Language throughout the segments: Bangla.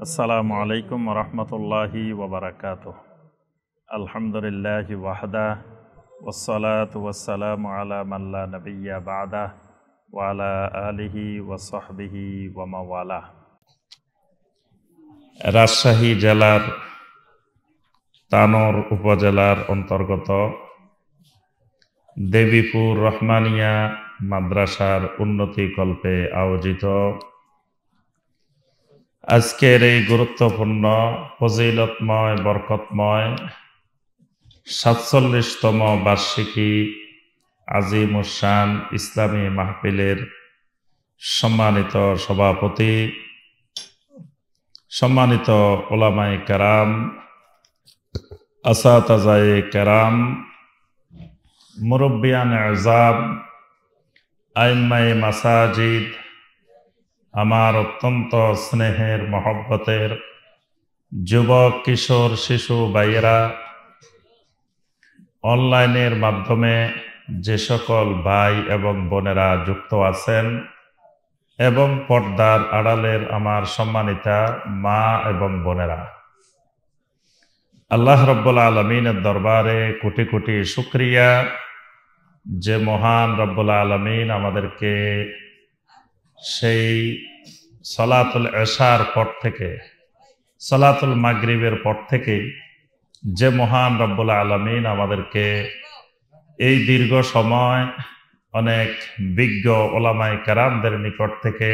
আসসালামু আলাইকুম রহমতুল্লাহি ওবরাকাতুহ। আলহামদুলিল্লাহি ওয়াহদা ওয়াসসালাতু ওয়াসসালামু আলা মান লা নাবিয়্যা বা'দা ওয়া আলা আলিহি ওয়া সাহবিহি ওয়া মাওয়ালা। রাজশাহী জেলার তানোর উপজেলার অন্তর্গত দেবীপুর রহমানিয়া মাদ্রাসার উন্নতিকল্পে আয়োজিত আজকের এই গুরুত্বপূর্ণ ফজিলতময় বরকতময় ৪৭তম বার্ষিকী আজিমুশান ইসলামী মাহফিলের সম্মানিত সভাপতি, সম্মানিত উলামায়ে কেরাম, আসাতাজায়ে কেরাম, মুরব্বিয়ানে আযাম, আইম্মায়ে মাসাজিদ, আমার অত্যন্ত স্নেহের মহব্বতের যুবক কিশোর শিশু ভাইয়েরা, অনলাইনের মাধ্যমে যে সকল ভাই এবং বোনেরা যুক্ত আছেন এবং পর্দার আড়ালের আমার সম্মানিতা মা এবং বোনেরা, আল্লাহ রব্বুল আলামিনের দরবারে কোটি কোটি শুকরিয়া যে মহান রব্বুল আলামিন আমাদেরকে সেই সলাতুল এশার পর থেকে, সলাতুল মাগরিবের পর থেকে যে মহান রব্বুল আলামিন আমাদেরকে এই দীর্ঘ সময় অনেক বিজ্ঞ ওলামায়ে কেরামদের নিকট থেকে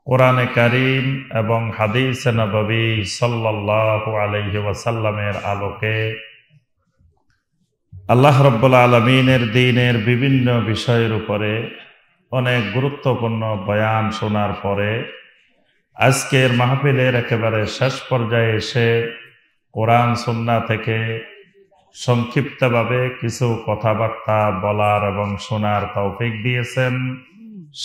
কোরআনে কারীম এবং হাদিসে নববী সাল্লাল্লাহু আলাইহি ওয়াসাল্লামের আলোকে আল্লাহ রব্বুল আলামিনের দ্বীনের বিভিন্ন বিষয়ের উপরে অনেক গুরুত্বপূর্ণ বয়ান শোনার পরে আজকের মাহফিলের একেবারে শেষ পর্যায়ে এসে কোরআন সুন্নাহ থেকে সংক্ষিপ্তভাবে কিছু কথাবার্তা বলার এবং শোনার তৌফিক দিয়েছেন,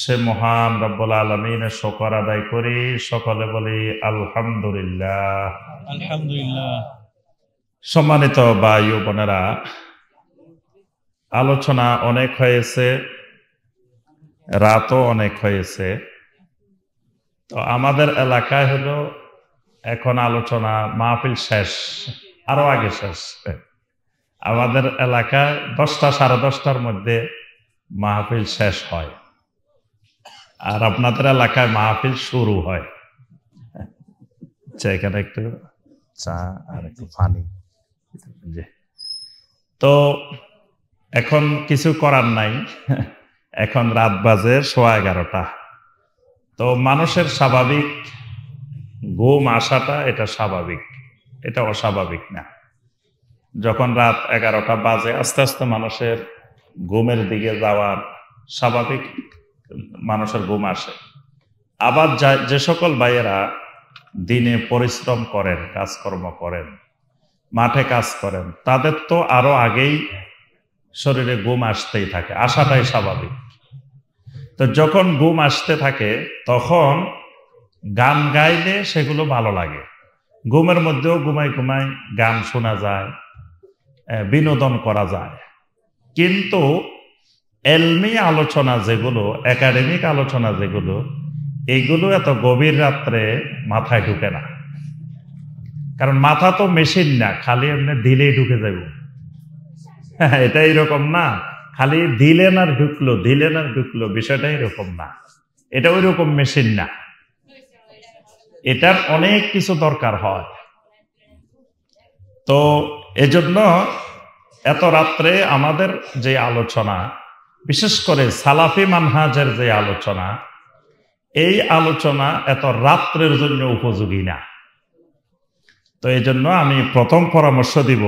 সে মহান রব্বুল আলামিনের শুকর আদায় করি। সকলে বলি আলহামদুলিল্লাহ। আলহামদুলিল্লাহ। সম্মানিত ভাই ও বোনেরা, আলোচনা অনেক হয়েছে, রাতও অনেক হয়েছে। তো আমাদের এলাকায় হলো এখন আলোচনা মাহফিল শেষ, আরো আগে শেষ। আমাদের এলাকায় 10টা সাড়ে 10টার মধ্যে মাহফিল শেষ হয়, আর আপনাদের এলাকায় মাহফিল শুরু হয়। এখানে একটু চা আর একটু পানি। তো এখন কিছু করার নাই, এখন রাত বাজে 11:15। তো মানুষের স্বাভাবিক ঘুম আসাটা এটা স্বাভাবিক, এটা অস্বাভাবিক না। যখন রাত 11টা বাজে আস্তে আস্তে মানুষের ঘুমের দিকে যাওয়ার স্বাভাবিক, মানুষের ঘুম আসে। আবার যে সকল ভাইয়েরা দিনে পরিশ্রম করেন, কাজকর্ম করেন, মাঠে কাজ করেন, তাদের তো আরো আগেই শরীরে ঘুম আসতেই থাকে, আসাটাই স্বাভাবিক। তো যখন ঘুম আসতে থাকে তখন গান গাইলে সেগুলো ভালো লাগে। ঘুমের মধ্যেও ঘুমাই ঘুমাই গান শোনা যায়, বিনোদন করা যায়। কিন্তু এলমি আলোচনা যেগুলো, একাডেমিক আলোচনা যেগুলো, এইগুলো এত গভীর রাত্রে মাথায় ঢুকে না। কারণ মাথা তো মেশিন না, খালি এমনি দিলেই ঢুকে যাবে। এটা এরকম না, খালি দিলেন আর ঢুকলো, দিলেন আর ঢুকলো, বিষয়টা এরকম না। এটা ওই রকম মেশিন না, এটার অনেক কিছু দরকার হয়। তো এজন্য এত রাত্রে আমাদের যে আলোচনা, বিশেষ করে সালাফি মানহাজের যে আলোচনা, এই আলোচনা এত রাত্রের জন্য উপযোগী না। তো এই জন্য আমি প্রথম পরামর্শ দিব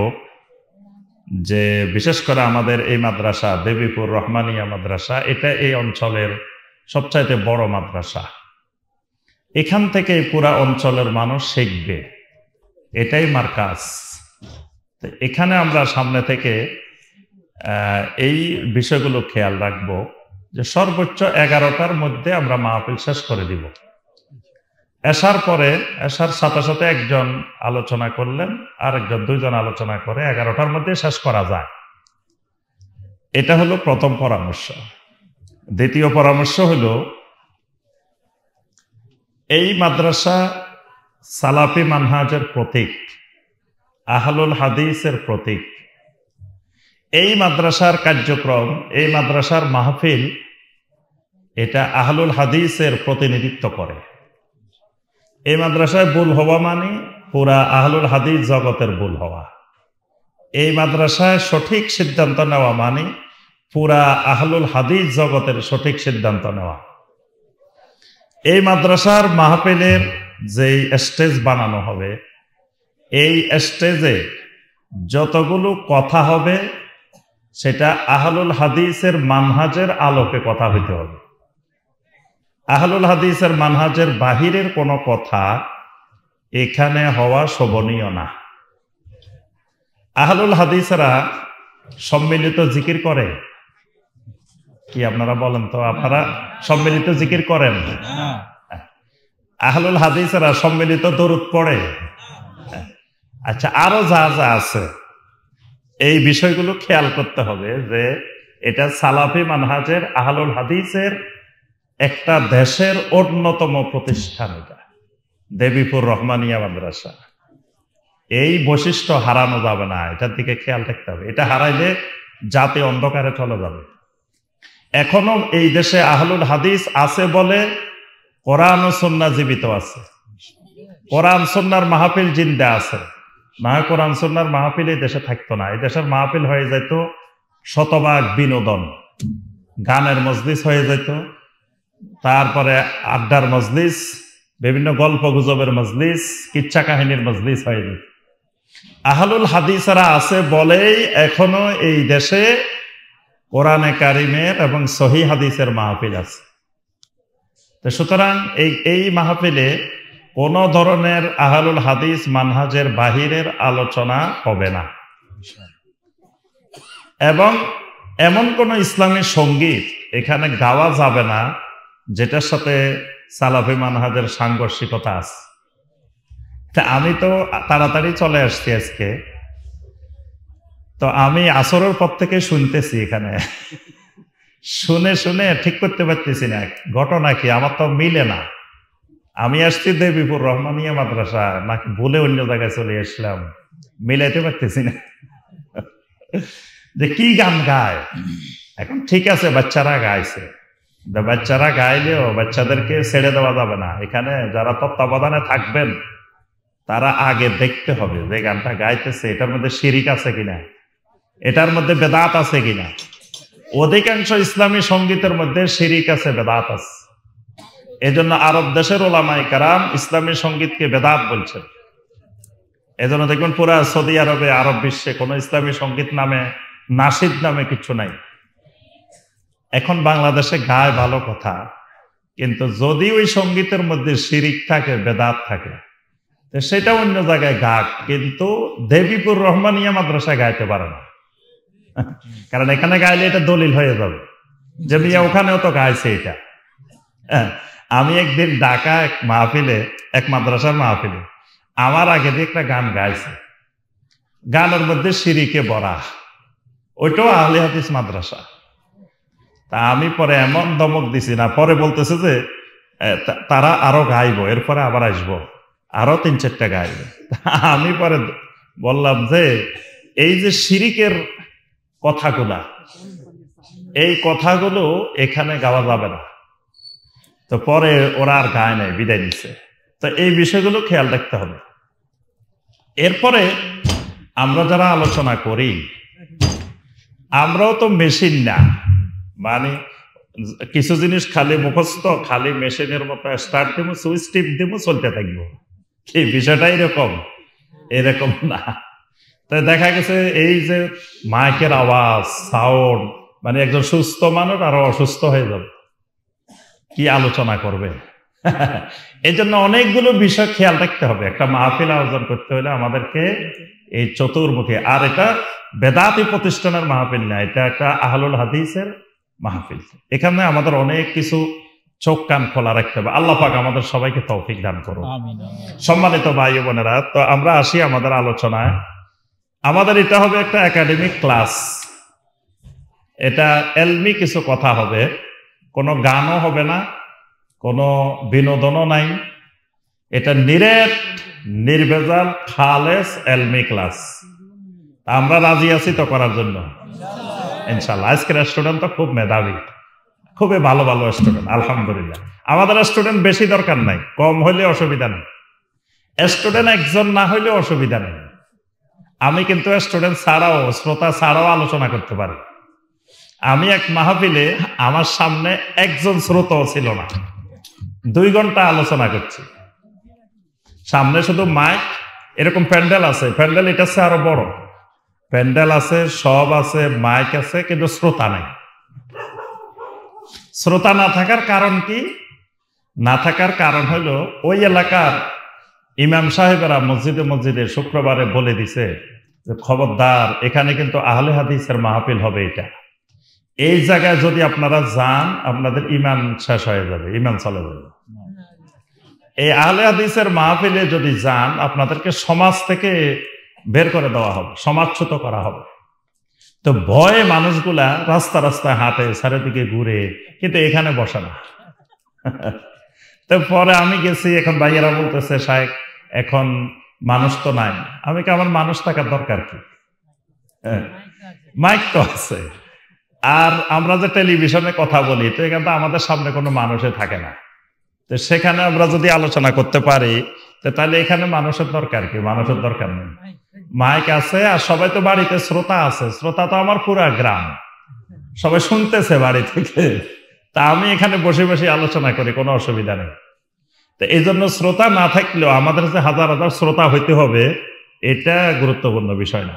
যে বিশেষ করে আমাদের এই মাদ্রাসা দেবীপুর রহমানিয়া মাদ্রাসা, এটা এই অঞ্চলের সবচাইতে বড় মাদ্রাসা। এখান থেকে পুরা অঞ্চলের মানুষ শিখবে, এটাই মার্কাজ। এখানে আমরা সামনে থেকে এই বিষয়গুলো খেয়াল রাখবো যে সর্বোচ্চ 11টার মধ্যে আমরা মাহফিল শেষ করে দিব। এশার পরে, এশার সাথে সাথে একজন আলোচনা করলেন, আর একজন, দুইজন আলোচনা করে 11টার মধ্যে শেষ করা যায়। এটা হলো প্রথম পরামর্শ। দ্বিতীয় পরামর্শ হলো এই মাদ্রাসা সালাফি মানহাজের প্রতীক, আহলুল হাদিসের প্রতীক। এই মাদ্রাসার কার্যক্রম, এই মাদ্রাসার মাহফিল, এটা আহলুল হাদিসের প্রতিনিধিত্ব করে। এই মাদ্রাসায় ভুল হওয়া মানে পুরা আহলুল হাদিস জগতের ভুল হওয়া। এই মাদ্রাসায় সঠিক সিদ্ধান্ত নেওয়া মানে পুরা আহলুল হাদিস জগতের সঠিক সিদ্ধান্ত নেওয়া। এই মাদ্রাসার মাহফিলের যেই স্টেজ বানানো হবে, এই স্টেজে যতগুলো কথা হবে সেটা আহলুল হাদিসের মানহাজের আলোকে কথা হইতে হবে। আহলুল হাদিসের মানহাজের বাহিরের কোনো কথা এখানে হওয়া শোভনীয় না। আহলুল হাদিসরা সম্মিলিত জিকির করে কি? আপনারা বলেন তো, আপনারা সম্মিলিত জিকির করেন? আহলুল হাদিসরা সম্মিলিত দরুদ পড়ে? আচ্ছা, আরো যা যা আছে এই বিষয়গুলো খেয়াল করতে হবে যে এটা সালাফি মানহাজের আহলুল হাদিসের একটা দেশের অন্যতম প্রতিষ্ঠান। এটা দেবীপুর রহমানিয়া মাদ্রাসা। এই বৈশিষ্ট্য হারানো যাবে না, এটার দিকে খেয়াল রাখতে হবে। এটা হারাইলে জাতি অন্ধকারে চলে যাবে। এখনো এই দেশে আহলুল হাদিস আছে বলে কোরআন ও সুন্নাহ জীবিত আছে। কোরআন সুন্নাহর মাহফিল জিন্দা আছে। না কোরআন সুন্নাহর মাহফিল এই দেশে থাকতো না। এই দেশের মাহফিল হয়ে যেত শতভাগ বিনোদন, গানের মজলিস হয়ে যেত, তারপরে আড্ডার মজলিস, বিভিন্ন গল্প গুজবের মজলিস, কিচ্ছা কাহিনীর মজলিস হয়ে যেত। আহলুল হাদিসরা আছে বলেই এখনো এই দেশে কোরআনে কারিমের এবং সহিহ হাদিসের মাহফিল আছে। তো সুতরাং এই মাহফিলে কোন ধরনের আহলুল হাদিস মানহাজের বাহিরের আলোচনা হবে না, এবং এমন কোন ইসলামী সঙ্গীত এখানে গাওয়া যাবে না যেটার সাথে সালাফি মানহাজের সাংঘর্ষিকতা আছে। তা আমি তো তাড়াতাড়ি চলে আসছি আজকে, তো আমি আসরের পর থেকে শুনতেছি, এখানে শুনে শুনে ঠিক করতে পারতেছি না ঘটনা কি, আমার তো মিলে না। আমি আসছি দেবীপুর রহমানিয়া মাদ্রাসা, নাকি ভুলে অন্য জায়গায় চলে আসলাম, মিলাইতে পারতেছি না যে কি গান গায়। এখন ঠিক আছে বাচ্চারা গাইছে, বাচ্চারা গাইলেও বাচ্চাদেরকে ছেড়ে দেওয়া যাবে না। এখানে যারা তত্ত্বাবধানে থাকবেন তারা আগে দেখতে হবে যে গানটা গাইতেছে এটার মধ্যে শিরিক আছে কিনা, এটার মধ্যে বেদাত আছে কিনা। অধিকাংশ ইসলামী সঙ্গীতের মধ্যে শিরিক আছে, বেদাত আছে। এজন্য আরব দেশের ওলামায়ে কেরাম ইসলামী সঙ্গীতকে বেদাত বলছেন। এজন্য দেখবেন পুরা সৌদি আরবে, আরব বিশ্বে কোনো ইসলামী সঙ্গীত নামে, নাশিদ নামে কিছু নাই। এখন বাংলাদেশে গায় ভালো কথা, কিন্তু যদি ওই সঙ্গীতের মধ্যে শিরিক থাকে, বেদাত থাকে, সেটা অন্য জায়গায় গাক, কিন্তু দেবীপুর রহমানিয়া মাদ্রাসায় গাইতে পারে না। কারণ এখানে গাইলে এটা দলিল হয়ে যাবে যে মিয়া ওখানেও তো গাইছে এটা। আমি একদিন ঢাকা এক মাহফিলে, এক মাদ্রাসার মাহফিলে আমার আগে দিয়ে একটা গান গাইছে, গানের মধ্যে শিরিকে ভরা, ওইটাও আহলে হাদিস মাদ্রাসা। তা আমি পরে এমন দমক দিছি না, পরে বলতেছে যে তারা আরো গাইবো, এরপরে আবার আসবো, আরো ৩-৪টা গাইবে। আমি পরে বললাম যে এই যে শিরিকের কথাগুলা, এই কথাগুলো এখানে গাওয়া যাবে না। তো পরে ওরা আর গায় নাই, বিদায় দিচ্ছে। তো এই বিষয়গুলো খেয়াল রাখতে হবে। এরপরে আমরা যারা আলোচনা করি, আমরাও তো মেশিন না, মানে কিছু জিনিস খালি মুখস্থ, খালি মেশিনের মতো স্টার্ট দিব, সুইচ টিপ দিব, চলতে থাকবো। এই বিষয়টা এরকম না। তাই দেখা গেছে এই যে মাইকের আওয়াজ, সাউন্ড, মানে একজন সুস্থ মানুষ আরো অসুস্থ হয়ে যাবে, কি আলোচনা করবে। এই জন্য অনেকগুলো বিষয় খেয়াল রাখতে হবে। একটা মাহফিল আয়োজন করতে হলে আমাদেরকে এই চতুর্মুখী, আর এটা বেদাতি প্রতিষ্ঠানের মাহফিল না, এটা একটা আহলুল হাদিসের মাহফিল। এখানে আমাদের অনেক কিছু চোখ কান খোলা রাখতে হবে। আল্লাহ পাক আমাদের সবাইকে তৌফিক দান করুন। সম্মানিত ভাই বোনেরা, তো আমরা আসি আমাদের আলোচনায়। আমাদের এটা হবে একটা একাডেমিক ক্লাস, এটা এলমি কিছু কথা হবে, কোনো গানও হবে না, কোনো বিনোদনও নাই, এটা নিরেট নির্ভেজাল খালেস এলমি ক্লাস। আমরা রাজি আছি তো করার জন্য ইনশাল্লাহ। আজকের স্টুডেন্ট তো খুব মেধাবী, খুবই ভালো ভালো স্টুডেন্ট আলহামদুলিল্লাহ। আমাদের স্টুডেন্ট বেশি দরকার নাই, কম হইলে অসুবিধা নেই। স্টুডেন্ট একজন না হইলে অসুবিধা নেই। আমি কিন্তু স্টুডেন্ট ছাড়াও, শ্রোতা ছাড়াও আলোচনা করতে পারি। আমি এক মাহফিলে আমার সামনে একজন শ্রোতাও ছিল না, 2 ঘন্টা আলোচনা করছি। সামনে শুধু মাইক, এরকম প্যান্ডেল আছে, প্যান্ডেল এটা হচ্ছে আরো বড় প্যান্ডেল আছে, সব আছে, মাইক আছে, কিন্তু শ্রোতা নাই। শ্রোতা না থাকার কারণ কি? না থাকার কারণ হলো ওই এলাকার ইমাম সাহেবেরা মসজিদে মসজিদে শুক্রবারে বলে দিছে যে খবরদার, এখানে কিন্তু আহলে হাদিসের মাহফিল হবে, এটা এই জায়গায় যদি আপনারা যান আপনাদের ইমান শেষ হয়ে যাবে, ইমান চলে যাবে। এই আহলে হাদিসের মাহফিলে যদি যান আপনাদেরকে সমাজ থেকে বের করে দেওয়া হবে, সমাজচ্যুত করা হবে। তো ভয়ে মানুষগুলা রাস্তা রাস্তায় হাঁটে, চারিদিকে ঘুরে, কিন্তু এখানে বসে না। তো পরে আমি গেছি, এখন ভাইয়েরা বলতেছে শায়েখ এখন মানুষ তো নাই। আমি কি, আমার মানুষ থাকার দরকার কি? মাইক তো আছে, আর আমরা যে টেলিভিশনে কথা বলি, তো এখানে তো আমাদের সামনে কোনো মানুষে থাকে না। তো সেখানে আমরা যদি আলোচনা করতে পারি, তাহলে এখানে মানুষের দরকার কি? মানুষের দরকার নেই। মাইক আছে, আর সবাই তো বাড়িতে শ্রোতা আছে। শ্রোতা তো আমার পুরা গ্রাম, সবাই শুনতেছে বাড়ি থেকে। তা আমি এখানে বসে বসে আলোচনা করি, কোনো অসুবিধা নেই। তো এই জন্য শ্রোতা না থাকলেও আমাদের যে হাজার হাজার শ্রোতা হইতে হবে, এটা গুরুত্বপূর্ণ বিষয় না।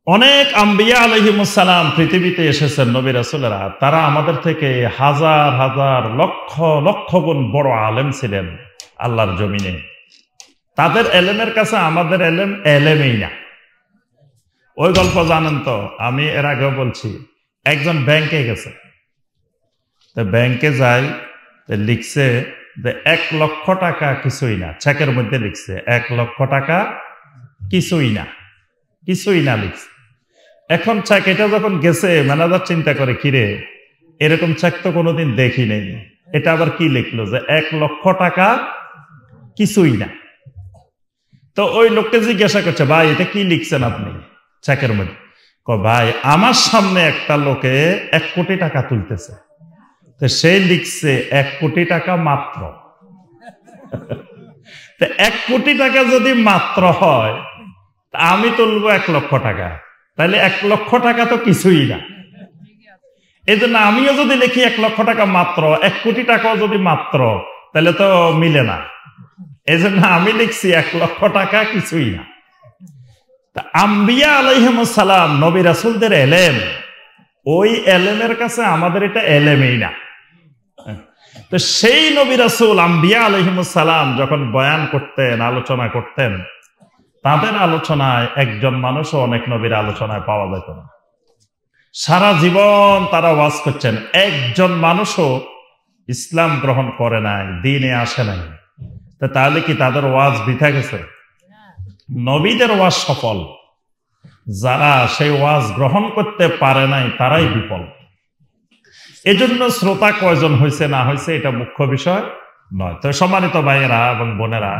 অনেক আম্বিয়া আলাইহিমুস সালাম পৃথিবীতে এসেছেন, নবী রাসূলেরা, তারা আমাদের থেকে হাজার হাজার লক্ষ লক্ষ গুণ বড় আলেম ছিলেন আল্লাহর জমিনে। তাদের এলেমের কাছে আমাদের এলেম এলেমেই না। ওই গল্প জানেন তো, আমি এর আগেও বলছি। একজন ব্যাংকে গেছে, তো ব্যাংকে যাই, লিখছে যে 1 লক্ষ টাকা কিছুই না, চেকের মধ্যে লিখছে 1 লক্ষ টাকা কিছুই না, কিছুই না লিখছে। এখন চেক এটা যখন গেছে, ম্যানেজার চিন্তা করে, কিরে এরকম চেক তো কোনোদিন দেখি নেই, এটা আবার কি লিখলো যে 1 লক্ষ টাকা কিছুই না। তো ওই লোককে জিজ্ঞাসা করছে, ভাই এটা কি লিখছেন আপনি চেকের মধ্যে? ভাই আমার সামনে একটা লোকে 1 কোটি টাকা তুলতেছে, তো সে লিখছে 1 কোটি টাকা মাত্র। তো 1 কোটি টাকা যদি মাত্র হয়, আমি তুলবো 1 লক্ষ টাকা, তাহলে 1 লক্ষ টাকা তো কিছুই না। এই জন্য আমিও যদি লিখি 1 লক্ষ টাকা মাত্র, 1 কোটি টাকাও যদি মাত্র, তাহলে তো মিলে না। এই জন্য আমি লিখছি 1 লক্ষ টাকা কিছুই না। আম্বিয়া আলাইহিমুস সালাম, নবী রাসূলদের এলেম, ওই এলেমের কাছে আমাদের এটা এলেমই না। তো সেই নবী রাসূল আম্বিয়া আলাইহিমুস সালাম যখন বয়ান করতেন, আলোচনা করতেন, তাদের আলোচনায় একজন মানুষও অনেক নবীর আলোচনায় পাওয়া যেত না। সারা জীবন তারা ওয়াজ করছেন, একজন মানুষও ইসলাম গ্রহণ করে নাই, দ্বীনে আসে নাই। তাহলে কি তাদের ওয়াজ বৃথা গেছে? নবীদের ওয়াজ সফল। যারা সেই ওয়াজ গ্রহণ করতে পারে নাই তারাই বিফল। এজন্য শ্রোতা কয়জন হয়েছে না হয়েছে এটা মুখ্য বিষয় নয়। তো সম্মানিত ভাইয়েরা এবং বোনেরা,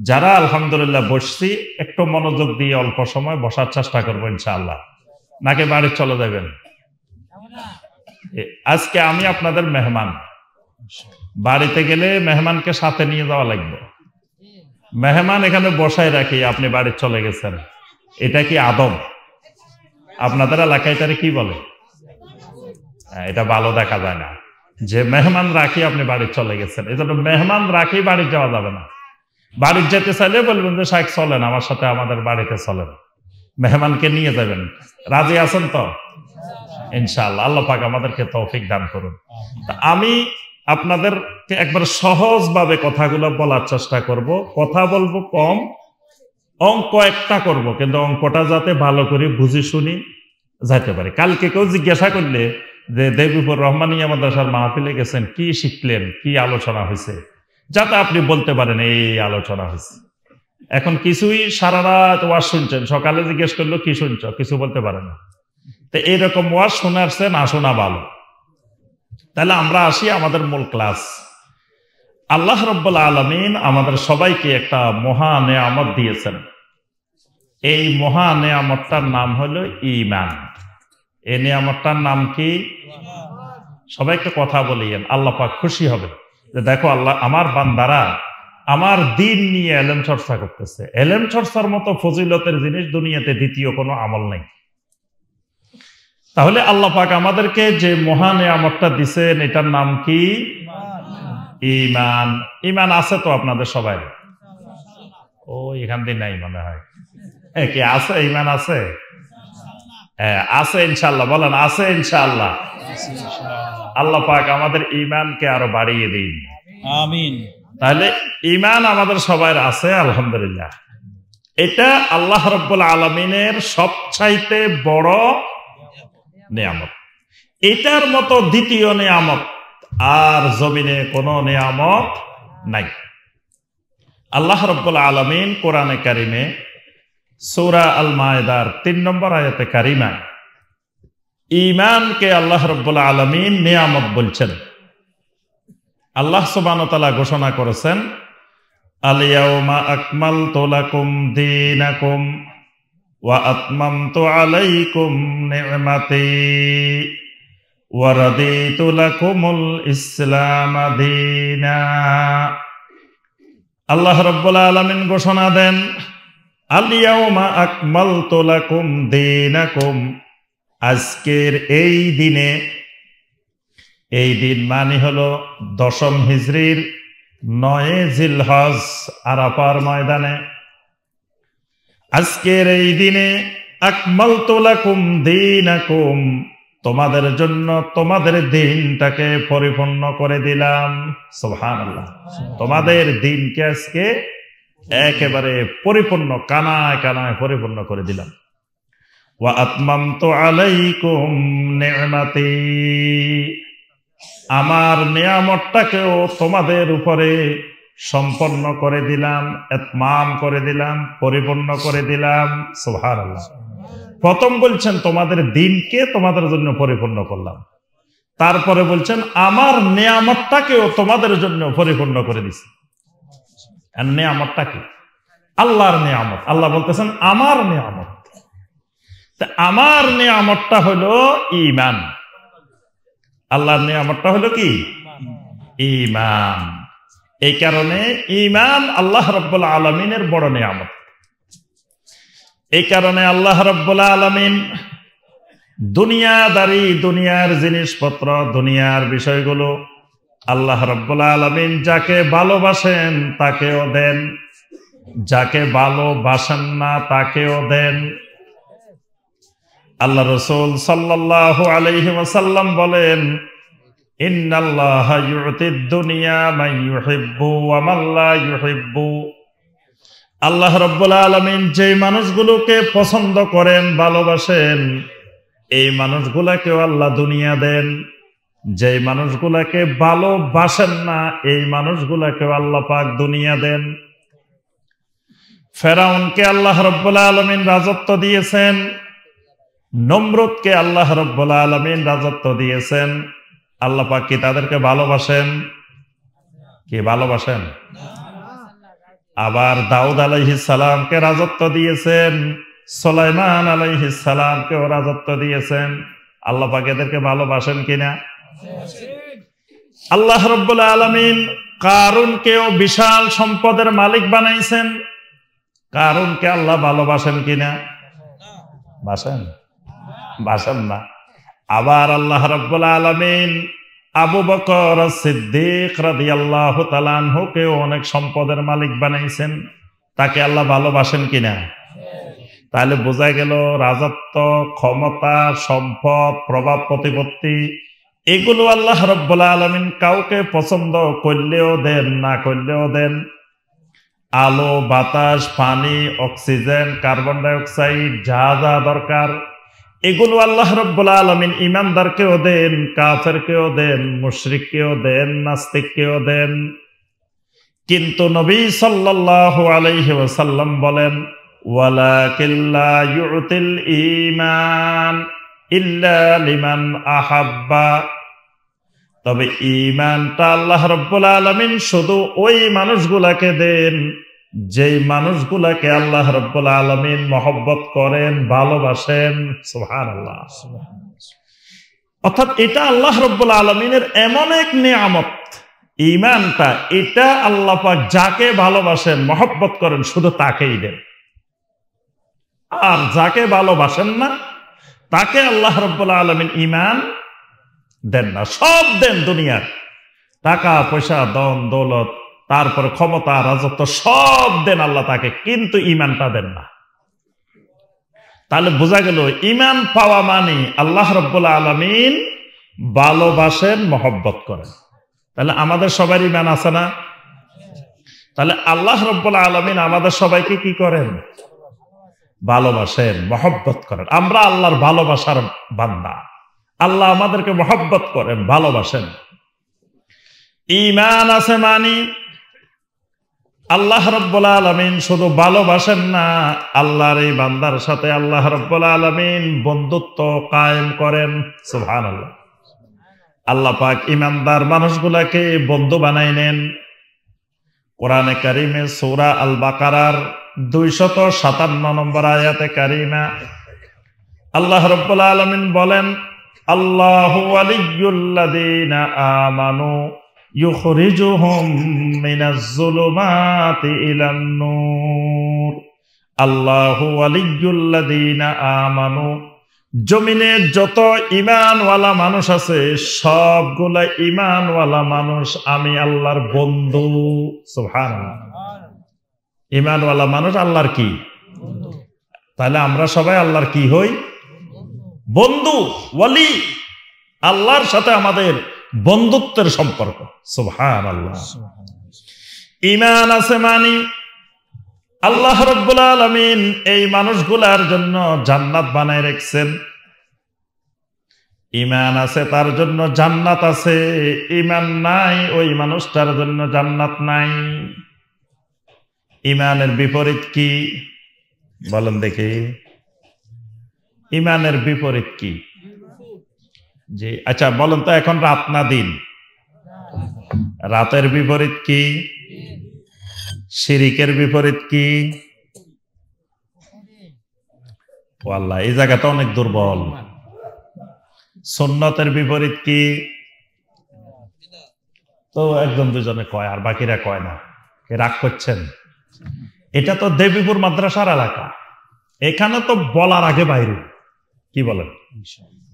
যারা আলহামদুলিল্লাহ বসছি, একটু মনোযোগ দিয়ে অল্প সময় বসার চেষ্টা করবো ইনশাআল্লাহ। নাকি বাড়ি চলে যাবেন? আজকে আমি আপনাদের মেহমান। বাড়িতে গেলে মেহমানকে সাথে নিয়ে যাওয়া লাগবে। মেহমান এখানে বসায় রাখি, আপনি বাড়ি চলে গেছেন, এটা কি আদব? আপনাদের এলাকায় এটারে কি বলে? এটা ভালো দেখা যায় না যে মেহমান রাখি আপনি বাড়ি চলে গেছেন। এই জন্য মেহমান রাখি বাড়ি যাওয়া যাবে না। বাড়ি যেতে চাইলে বলবেন যে শাইখ চলেন, আমার সাথে আমাদের বাড়িতে চলেন, মেহমানকে নিয়ে যাবেন। রাজি আছেন তো? ইনশাআল্লাহ। আল্লাহ পাক আমাদেরকে তৌফিক দান করুন। আমি আপনাদেরকে একবার সহজভাবে কথাগুলো বলার চেষ্টা করব। কথা বলবো কম, অঙ্ক একটা করব, কিন্তু অঙ্কটা যাতে ভালো করে বুঝে শুনি যাইতে পারে। কালকে কেউ জিজ্ঞাসা করলে যে দেবীপুর রহমানিয়া মাদ্রাসার মাহফিলে গেছেন, কি শিখলেন, কি আলোচনা হয়েছে, যাতে আপনি বলতে পারেন এই আলোচনা হয়েছে। এখন কিছুই সারা রাত ওয়াজ শুনছেন, সকালে জিজ্ঞেস করলো কি শুনছ, কিছু বলতে পারে না। তো এইরকম ওয়াজ শুনে আসছে, না শোনা ভালো। তাহলে আমরা আসি আমাদের মূল ক্লাস। আল্লাহ রাব্বুল আলামিন আমাদের সবাইকে একটা মহা নেয়ামত দিয়েছেন। এই মহা নেয়ামতটার নাম হলো ঈমান। এই নেয়ামতটার নাম কি? সবাইকে কথা বলিয়েন, আল্লাহ পাক খুশি হবে যে দেখো আল্লাহ আমার বান্দারা আমার দিন নিয়ে এলেম চর্চা করতেছে। এলেম চর্চার মতো ফজিলতের জিনিস দুনিয়াতে দ্বিতীয় কোনো আমল নেই। তাহলে আল্লাহ পাক আমাদেরকে যে মহা নেয়ামতটা দিছেন এটার নাম কি? ঈমান। ঈমান আছে তো আপনাদের সবাই? ও এখান দিয়ে নাই মনে হয়। কি আছে? ঈমান আছে? হ্যাঁ আছে ইনশাআল্লাহ। বলেন আছে ইনশাআল্লাহ। আল্লাহ পাক আমাদের ঈমানকে আরো বাড়িয়ে দিন, আমিন। তাহলে ঈমান আমাদের সবার আছে আলহামদুলিল্লাহ। এটা আল্লাহ রাব্বুল আলামিনের সবচাইতে বড় নেয়ামত। এটার মতো দ্বিতীয় নেয়ামত আর জমিনে কোনো নেয়ামত নাই। আল্লাহ রাব্বুল আলামিন কোরআনে কারিমে সূরা আল মায়েদার ৩ নম্বর আয়াতে কারিমা ঈমানকে আল্লাহ রাব্বুল আলামিন নেয়ামত বলছেন। আল্লাহ সুবহানাহু ওয়া তাআলা ঘোষণা করেছেন, আল ইয়াউমা আকমালতু লাকুম দীনাকুম ওয়া আতমামতু আলাইকুম নি'মাতি ওয়া রাদিতু লাকুমুল ইসলাম দীনা। আল্লাহ রাব্বুল আলামিন ঘোষণা দেন, আল ইয়াউমা আকমালতু লাকুম দীনাকুম, আজকের এই দিনে, এই দিন মানে হলো 10ম হিজরির 9 জিলহজ আরাফার ময়দানে, আজকের এই দিনে আকমালতু লাকুম দীনাকুম, তোমাদের জন্য তোমাদের দিনটাকে পরিপূর্ণ করে দিলাম। সুবহানাল্লাহ। তোমাদের দিনকে আজকে একেবারে পরিপূর্ণ, কানায় কানায় পরিপূর্ণ করে দিলাম। ওয়া আতমামতু আলাইকুম নি'মাতি, আমার নিয়ামতটাকেও তোমাদের উপরে সম্পন্ন করে দিলাম, ইতমাম করে দিলাম, পরিপূর্ণ করে দিলাম। সুবহানাল্লাহ। প্রথম বলছেন তোমাদের দিনকে তোমাদের জন্য পরিপূর্ণ করলাম, তারপরে বলছেন আমার নিয়ামতটাকেও তোমাদের জন্য পরিপূর্ণ করে দিছি। আর নিয়ামতটা কি? আল্লাহর নিয়ামত। আল্লাহ বলতেছেন আমার নিয়ামত। আমার নিয়ামতটা হলো ঈমান। আল্লাহর নিয়ামতটা হলো কি? ঈমান। এই কারণে ঈমান আল্লাহ রাব্বুল আলামিনের বড় নিয়ামত। এই কারণে আল্লাহ রাব্বুল আলামিন দুনিয়াদারি, দুনিয়ার জিনিসপত্র, দুনিয়ার বিষয়গুলো আল্লাহ রাব্বুল আলামিন যাকে ভালোবাসেন তাকেও দেন, যাকে ভালোবাসেন না তাকেও দেন। আল্লাহ রাসূল সাল্লাল্লাহু আলাইহি ওয়াসাল্লাম বলেন, ইন্নাল্লাহা ইউতিদ দুনিয়া মান ইউহিব্বু ওয়া মান লা ইউহিব্বু। আল্লাহ রাব্বুল আলামিন যে মানুষগুলোকে পছন্দ করেন, ভালোবাসেন, এই মানুষগুলাকেও আল্লাহ দুনিয়া দেন। যে মানুষগুলাকে ভালোবাসেন না এই মানুষগুলাকেও আল্লাহ পাক দুনিয়া দেন। ফেরাউনকে আল্লাহ রাব্বুল আলামিন রাজত্ব দিয়েছেন, নমরুদকে আল্লাহ রাব্বুল আলামিন রাজত্ব দিয়েছেন। আল্লাহ পাক কি তাদেরকে ভালোবাসেন? কি ভালোবাসেন? আবার দাউদ আলাইহিস সালামকে রাজত্ব দিয়েছেন, সুলাইমান আলাইহিস সালামকেও রাজত্ব দিয়েছেন। আল্লাহ পাক এদেরকে ভালোবাসেন কিনা? আল্লাহ রাব্বুল আলামিন কারুনকেও বিশাল সম্পদের মালিক বানাইছেন। কারুনকে আল্লাহ ভালোবাসেন কিনা? বাসেন? বাসেন না। আবার আল্লাহ রাব্বুল আলামিন আবু বকর সিদ্দিক রাদিয়াল্লাহু তাআলা আনহুকেও অনেক সম্পদের মালিক বানাইছেন। তাকে আল্লাহ ভালোবাসেন কিনা? তাহলে বোঝা গেল রাজত্ব, ক্ষমতা, সম্পদ, প্রভাব প্রতিপত্তি এগুলো আল্লাহ রাব্বুল আলামিন কাউকে পছন্দ করলেও দেন, না করলেও দেন। আলো, বাতাস, পানি, অক্সিজেন, কার্বন ডাই অক্সাইড, যা যা দরকার এগুলো আল্লাহ রাব্বুল আলামিন ঈমানদারকেও দেন, কাফেরকেও দেন, মুশরিককেও দেন, নাস্তিককেও দেন। কিন্তু নবী সাল্লাল্লাহু আলাইহি ওয়াসাল্লাম বলেন, ওয়ালাকিন লা ইউতিল ঈমান ইল্লা লিমান আহাব্বা। তবে ঈমানটা আল্লাহ রাব্বুল আলামিন শুধু ওই মানুষগুলাকে দেন যেই মানুষগুলাকে আল্লাহ রাব্বুল আলামিন মহব্বত করেন, ভালোবাসেন। সুবহানাল্লাহ। অর্থাৎ এটা আল্লাহ রাব্বুল আলামিনের এমন এক নিয়ামত, ঈমানটা, এটা আল্লাহ পাক যাকে ভালোবাসেন, মহব্বত করেন, শুধু তাকেই দেন। আর যাকে ভালোবাসেন না তাকে আল্লাহ রাব্বুল আলামিন ঈমান দেন না। সব দেন দুনিয়ার, টাকা পয়সা, ধন দৌলত, তারপরে ক্ষমতা, রাজত্ব, সব দেন আল্লাহ তাকে, কিন্তু ঈমানটা দেন না। তাহলে বোঝা গেল ঈমান পাওয়া মানে আল্লাহ রাব্বুল আলামিন ভালোবাসেন, মহব্বত করেন। তাহলে আমাদের সবার ঈমান আছে না? তাহলে আল্লাহ রাব্বুল আলামিন আমাদের সবাইকে কি করেন? ভালোবাসেন, মহব্বত করেন। আমরা আল্লাহর ভালোবাসার বান্দা, আল্লাহ আমাদেরকে মহব্বত করেন, ভালোবাসেন। ঈমান আছে মানে আল্লাহ রাব্বুল আলামিন শুধু ভালোবাসেন না, আল্লাহর এই বান্দার সাথে আল্লাহ রাব্বুল আলামিন বন্ধুত্ব কায়েম করেন। সুবহানাল্লাহ। আল্লাহ পাক ঈমানদার মানুষগুলাকে বন্ধু বানাই নেন। কোরআনে কারিমে সূরা আল বাকারার 257 নম্বর আয়াতে কারিমা আল্লাহ রাব্বুল আলামিন বলেন, আল্লাহু ওয়ালিয়্যুল্লাযীনা আমানু ইউখরিজুহুম মিনাজ যুলুমাতি ইলান নূর। আল্লাহু ওয়ালিয়্যুল্লাযীনা আমানু, জমিনে যত ঈমানওয়ালা মানুষ আছে সবগুলা ঈমানওয়ালা মানুষ আমি আল্লাহর বন্ধু। সুবহানাল্লাহ। ঈমানওয়ালা মানুষ আল্লাহর কি? তাহলে আমরা সবাই আল্লাহর কি হই? বন্ধু, ওয়ালি। আল্লাহর সাথে আমাদের বন্ধুত্বের সম্পর্ক। সুবহানাল্লাহ। ঈমান আছে মানে আল্লাহ রাব্বুল আলামিন এই মানুষগুলার জন্য জান্নাত বানায় রেখেছেন। ঈমান আছে তার জন্য জান্নাত আছে, ঈমান নাই ওই মানুষটার জন্য জান্নাত নাই। ঈমানের বিপরীত কি বলেন দেখি? ঈমানের বিপরীত কি? জি, আচ্ছা বলেন তো, এখন রাত না দিন? রাতের বিপরীত কি? শিরিকের বিপরীত কি? ও আল্লাহ, এই জায়গাটা অনেক দুর্বল। সুন্নতের বিপরীত কি? তো একজন দুজনে কয়, আর বাকিরা কয় না। কে রাগ করছেন? এটা তো দেবীপুর মাদ্রাসার এলাকা, এখানে তো বলার আগে বাইরে। কি বলেন?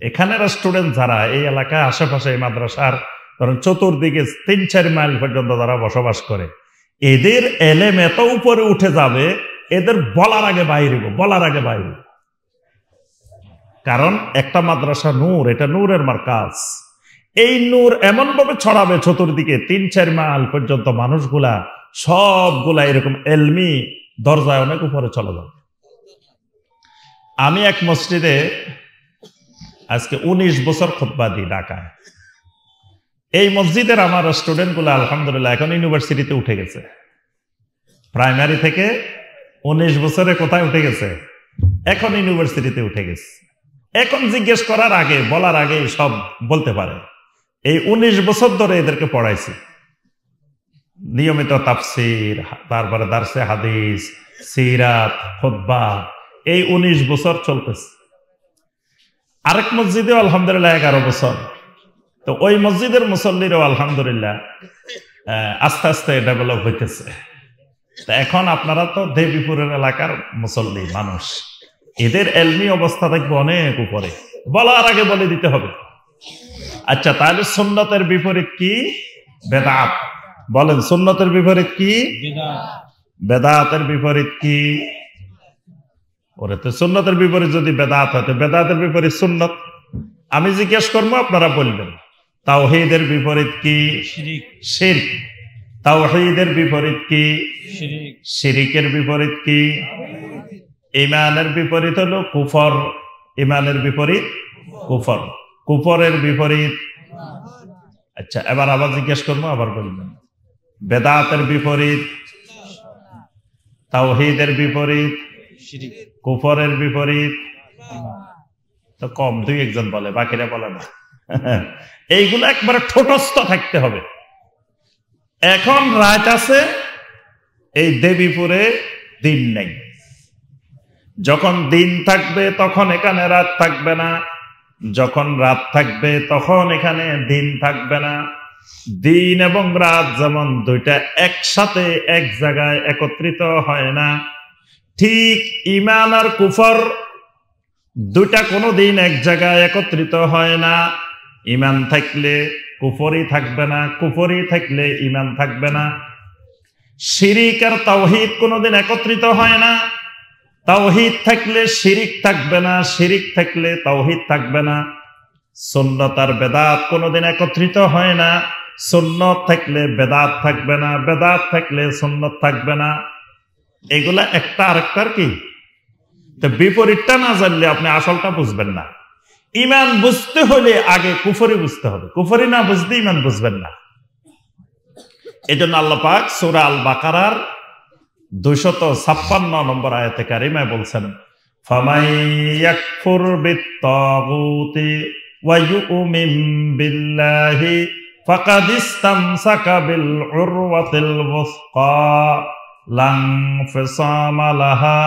এখানের স্টুডেন্ট যারা এই এলাকায় আশেপাশে এই মাদ্রাসার ধরেন চতুর্দিকে 3-4 মাইল পর্যন্ত যারা বসবাস করে, এদের এলেম এত উপরে উঠে যাবে, এদের বলার আগে বাইরে, বলার আগে বাইরে। কারণ একটা মাদ্রাসা নূর, এটা নূরের মার্কাজ। এই নূর এমন ভাবে ছড়াবে চতুর্দিকে, 3-4 মাইল পর্যন্ত মানুষগুলা সবগুলা এরকম এলমি দরজায় অনেক উপরে চলে যাবে। আমি এক মসজিদে আজকে 19 বছর খুতবা দিই ঢাকায়। এই মসজিদের আমার স্টুডেন্ট গুলো আলহামদুলিল্লাহ এখন ইউনিভার্সিটিতে উঠে গেছে। প্রাইমারি থেকে 19 বছরে কোথায় উঠে গেছে? এখন ইউনিভার্সিটিতে উঠে গেছে। এখন জিজ্ঞেস করার আগে, বলার আগে সব বলতে পারে। এই 19 বছর ধরে এদেরকে পড়াইছি, নিয়মিত তাফসীর, তারপরে দারসে হাদিস, সিরাত, খুতবা, এই 19 বছর চলতেছে। আরেক মসজিদে আলহামদুলিল্লাহ 11 বছর। তো ওই মসজিদের মুসল্লিরাও আলহামদুলিল্লাহ আস্তে আস্তে ডেভেলপ হইতেছে। এখন আপনারা তো দেবীপুরের এলাকার মুসল্লি মানুষ, এদের এলমি অবস্থা থাকবে অনেক উপরে, বলার আগে বলে দিতে হবে। আচ্ছা, তাহলে সুন্নতের বিপরীত কি? বেদাত। বলেন, সুন্নতের বিপরীত কি? বেদাতের বিপরীত কি? ওরে তো সুন্নতের বিপরীত যদি বেদাত হয়, বেদাতের বিপরীত সুন্নত। আমি জিজ্ঞেস করবো, আপনারা বলবেন। তাওহীদের বিপরীত কি? শিরক। তাওহীদের বিপরীত কি? শিরিকের বিপরীত কি? ঈমানের বিপরীত হলো কুফর। ঈমানের বিপরীত কুফর। কুফরের বিপরীত। আচ্ছা, এবার আবার জিজ্ঞেস করবো, আবার বলবেন। বেদাতের বিপরীত, তাওহীদের বিপরীত, কুফরের বিপরীত। তো কম 2-1 জন বলে, বাকিরা বলে না। এইগুলো একবারে ঠোঁটস্থ থাকতে হবে। এখন রাত আছে, এই দেবীপুরে দিন নেই। যখন দিন থাকবে তখন এখানে রাত থাকবে না, যখন রাত থাকবে তখন এখানে দিন থাকবে না। দিন এবং রাত যেমন দুইটা একসাথে এক জায়গায় একত্রিত হয় না, ঠিক ঈমান আর কুফর দুইটা কোনোদিন এক জায়গায় একত্রিত হয় না। ঈমান থাকলে কুফরই থাকবে না, কুফরই থাকলে ঈমান থাকবে না। শিরিক আর তাওহীদ কোনোদিন একত্রিত হয় না, তাওহীদ থাকলে শিরিক থাকবে না, শিরিক থাকলে তাওহীদ থাকবে না। সুন্নাত আর বেদাত কোনোদিন একত্রিত হয় না, সুন্নাত থাকলে বেদাত থাকবে না, বেদাত থাকলে সুন্নাত থাকবে না। এগুলা একটা আরেকটার কি, তো বিপরীতটা না জানলে আপনি আসলটা বুঝবেন না। ঈমান বুঝতে হলে আগে কুফরি বুঝতে হবে, কুফরি না বুঝতে ঈমান বুঝবেন না। এজন্য আল্লাহ পাক সূরা আল বাকারার 256 নম্বর আয়াতে কারিমায় বলছেন, ফামান ইয়াকফুর বিত-তাগুতি ওয়া ইউমিন বিল্লাহি ফাকাদ ইসতামসাকা বিল উরওয়াতিল ওয়াসকা লা ইনফিসামা লাহা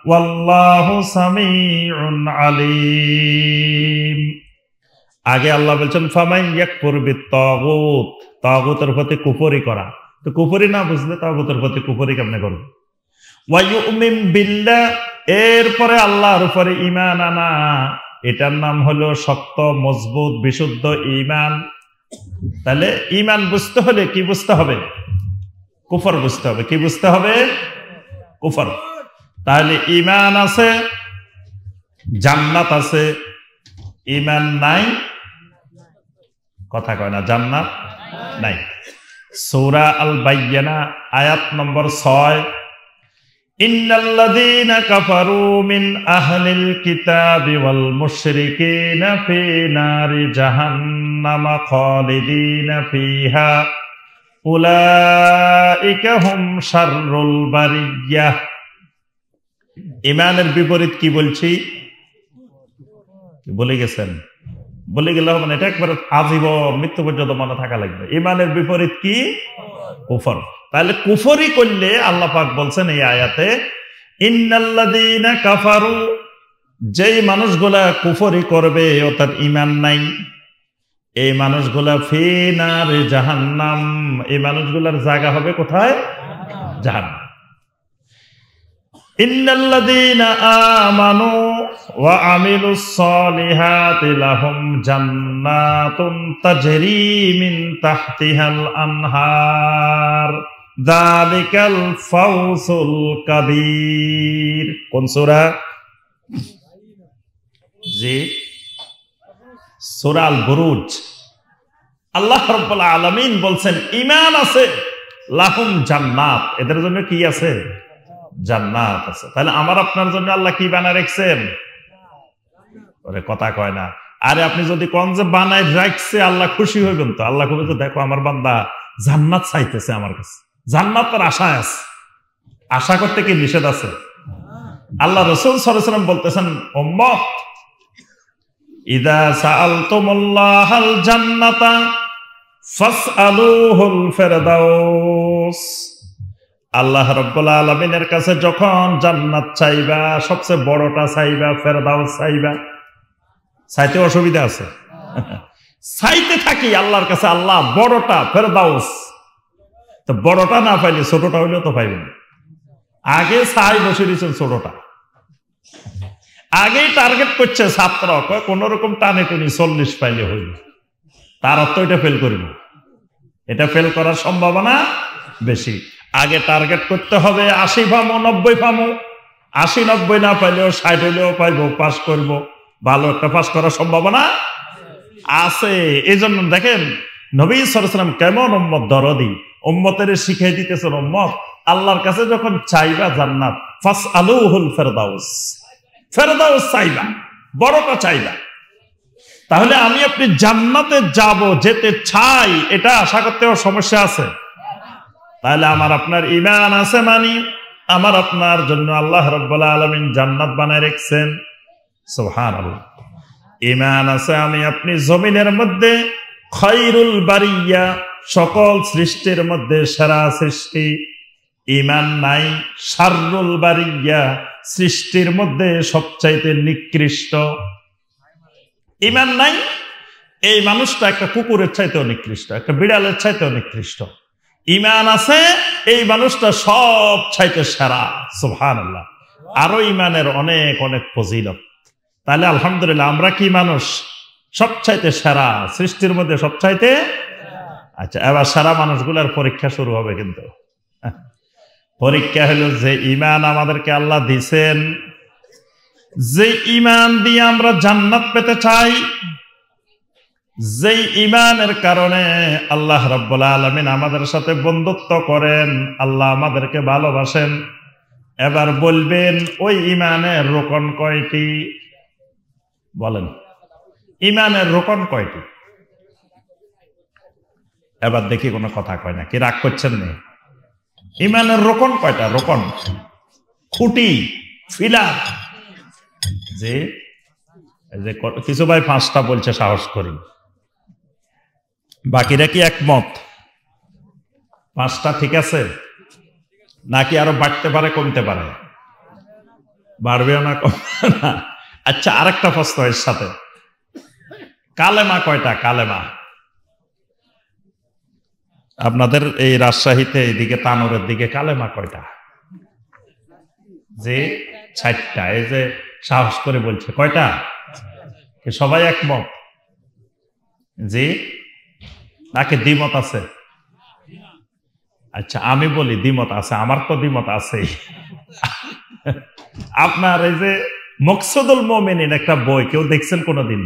ওয়াল্লাহু সামিউন আলিম। আগে আল্লাহ বলছেন ফামান ইয়াকফুর বিত-তাগুত, তাগুতের প্রতি কুফরি করা। তো কুফরি না বুঝলে তাগুতের প্রতি কুফরি কেমনে করবে? ওয়া ইউমিন বিল্লাহ, এরপরে আল্লাহর উপরে ঈমান আনা, এটার নাম হলো শক্ত মজবুত বিশুদ্ধ ঈমান। তাহলে ঈমান বুঝতে হলে কি বুঝতে হবে? কুফর বুঝতে হবে। কি বুঝতে হবে? কুফর। তাহলে ঈমান আছে, জান্নাত আছে, ঈমান নাই, কথা কয় না, জান্নাত নাই। সূরা আল বাইয়িনা আয়াত নম্বর 6, ইন্নাল্লাযীনা কাফারু মিন আহলিল কিতাবি ওয়াল মুশরিকিনা ফি নারি জাহান্নামা খালিদিনা ফিহা উলাইকা হুম শাররুল বারিয়াহ। ঈমানের বিপরীত কি বলছি? বলে গেছেন? বলে গেলে হবে না, এটা একবার আজীবন মৃত্যু পর্যন্ত মনে থাকা লাগবে। ঈমানের বিপরীত কি? কুফর। তাহলে কুফরি করলে আল্লাহ পাক বলছেন এই আয়াতে, ইন্নাল্লাযীনা কাফারু, যেই মানুষগুলা কুফরি করবে অর্থাৎ ঈমান নাই, এই মানুষগুলা ফি নারি জাহান্নাম, এই মানুষগুলার জায়গা হবে কোথায়? জাহান্নাম। ইন্নাল্লাযীনা আমানু ওয়া আমিলুস সালিহাতি লাহুম জান্নাতুন তাজরি মিন তাহতিহাল আনহার যালিকাল ফাওজুল কাবীর। কোন সূরা? জি, সূরা আল বুরুজ। আল্লাহ রাব্বুল আলামিন বলছেন ঈমান আছে, লাহুম জান্নাত, এদের জন্য কি আছে? জান্নাত আছে। তাহলে আমার আপনার জন্য আল্লাহ কি বানায় রাখছেন? ওরে কথা কয় না। আরে আপনি যদি কোন যে বানায় রাখছে, আল্লাহ খুশি হইবেন তো। আল্লাহ কবে তো দেখো আমার বান্দা জান্নাত চাইতেছে আমার কাছে, জান্নাতের আশায় আছে। আশা করতে কি নিষেধ আছে? আল্লাহ রাসূল সাল্লাল্লাহু আলাইহি ওয়াসাল্লাম বলতেছেন, উম্মত ইযা সাআলতুমুল্লাহাল জান্নাতা ফাসআলুহুল ফিরদাউস। আল্লাহ রাব্বুল আলামিনের কাছে যখন জান্নাত চাইবা, সবচেয়ে বড়টা চাইবা, ফেরদাউস চাইবা। চাইতে অসুবিধা আছে? চাইতে থাকি আল্লাহর কাছে, আল্লাহ বড়টা ফেরদাউস। তো বড়টা না পাইলে ছোটটা হইলেও তো পাইবেন। আগে চাই বসে দিচ্ছেন ছোটটা, আগেই টার্গেট করছে ছাত্র, কোন রকম টানে টুনি 40 পাইলে হইল। তার অর্থ এটা ফেল করিব, এটা ফেল করার সম্ভাবনা বেশি। আগে টার্গেট করতে হবে 80 পামো, 90 পামো। 80-90 না পাইলেও 60 হইলেও পাইবো, পাস করব। ভালো একটা পাস করার সম্ভাবনা আছে। এই জন্য দেখেন নবী সাল্লাল্লাহু আলাইহি ওয়াসাল্লাম কেমন উম্মত দরদি, উম্মতের শিখিয়ে দিতেছেন, উম্মত আল্লাহর কাছে যখন চাইবা জান্নাত, ফাসআলুহুল ফিরদাউস, ফেরদাউস চাইবা, বড়টা চাইবা। তাহলে আমি আপনি জান্নাতে যাব, যেতে চাই, এটা আশা করতেও সমস্যা আছে? তাহলে আমার আপনার ঈমান আছে, মানে আমার আপনার জন্য আল্লাহ রাব্বুল আলামিন জান্নাত বানায় রেখেছেন। সুবহানাল্লাহ। ঈমান আছে, আমি আপনি জমিনের মধ্যে খায়রুল বারিয়া, সকল সৃষ্টির মধ্যে সেরা সৃষ্টি। ঈমান নাই, শাররুল বারিয়া, সৃষ্টির মধ্যে সবচাইতে নিকৃষ্ট। ঈমান নাই, এই মানুষটা একটা কুকুরের চাইতেও নিকৃষ্ট, একটা বিড়ালের চাইতেও নিকৃষ্ট। ঈমান আছে, এই মানুষটা সব চাইতে সেরা। সুবহানাল্লাহ। আরো ঈমানের অনেক অনেক ফজিলত। তাহলে আলহামদুলিল্লাহ আমরা কি মানুষ? সবচাইতে সেরা, সৃষ্টির মধ্যে সবচাইতে। আচ্ছা, এবার সেরা মানুষগুলোর পরীক্ষা শুরু হবে। কিন্তু পরীক্ষা হলো যে ঈমান আমাদেরকে আল্লাহ দিছেন, যে ঈমান দিয়ে আমরা জান্নাত পেতে চাই, যেই ঈমানের কারণে আল্লাহ রাব্বুল আলামিন আমাদের সাথে বন্ধুত্ব করেন, আল্লাহ আমাদেরকে ভালোবাসেন। এবার বলবেন ওই ঈমানের রোকন কয়টি? বলেন, ঈমানের রোকন কয়টি? এবার দেখি কোনো কথা কয় না, কি রাগ করছেন না? ঈমানের রোকন কয়টা? রোকন, খুঁটি, ফিলার। যে কিছু ভাই 5টা বলছে, সাহস করি। বাকিরা কি একমত? 5টা ঠিক আছে নাকি আরো বাড়তে পারে, কমতে পারে? বাড়বেও না, কমবে না। আচ্ছা, আরেকটা প্রশ্ন এর সাথে, কালেমা কয়টা? কালেমা আপনাদের এই রাজশাহীতে, এইদিকে তানোরের দিকে কালেমা কয়টা? যে 4টা। এই যে সাহস করে বলছে, কয়টা? সবাই একমত? জি, নাকি দ্বিমত আছে? আচ্ছা, আমি বলি দ্বিমত আছে। আমার তো দ্বিমত আছে। আপনার এই যে মকসুদুল মুমিনিন একটা বই, কেউ দেখছেন কোনোদিন?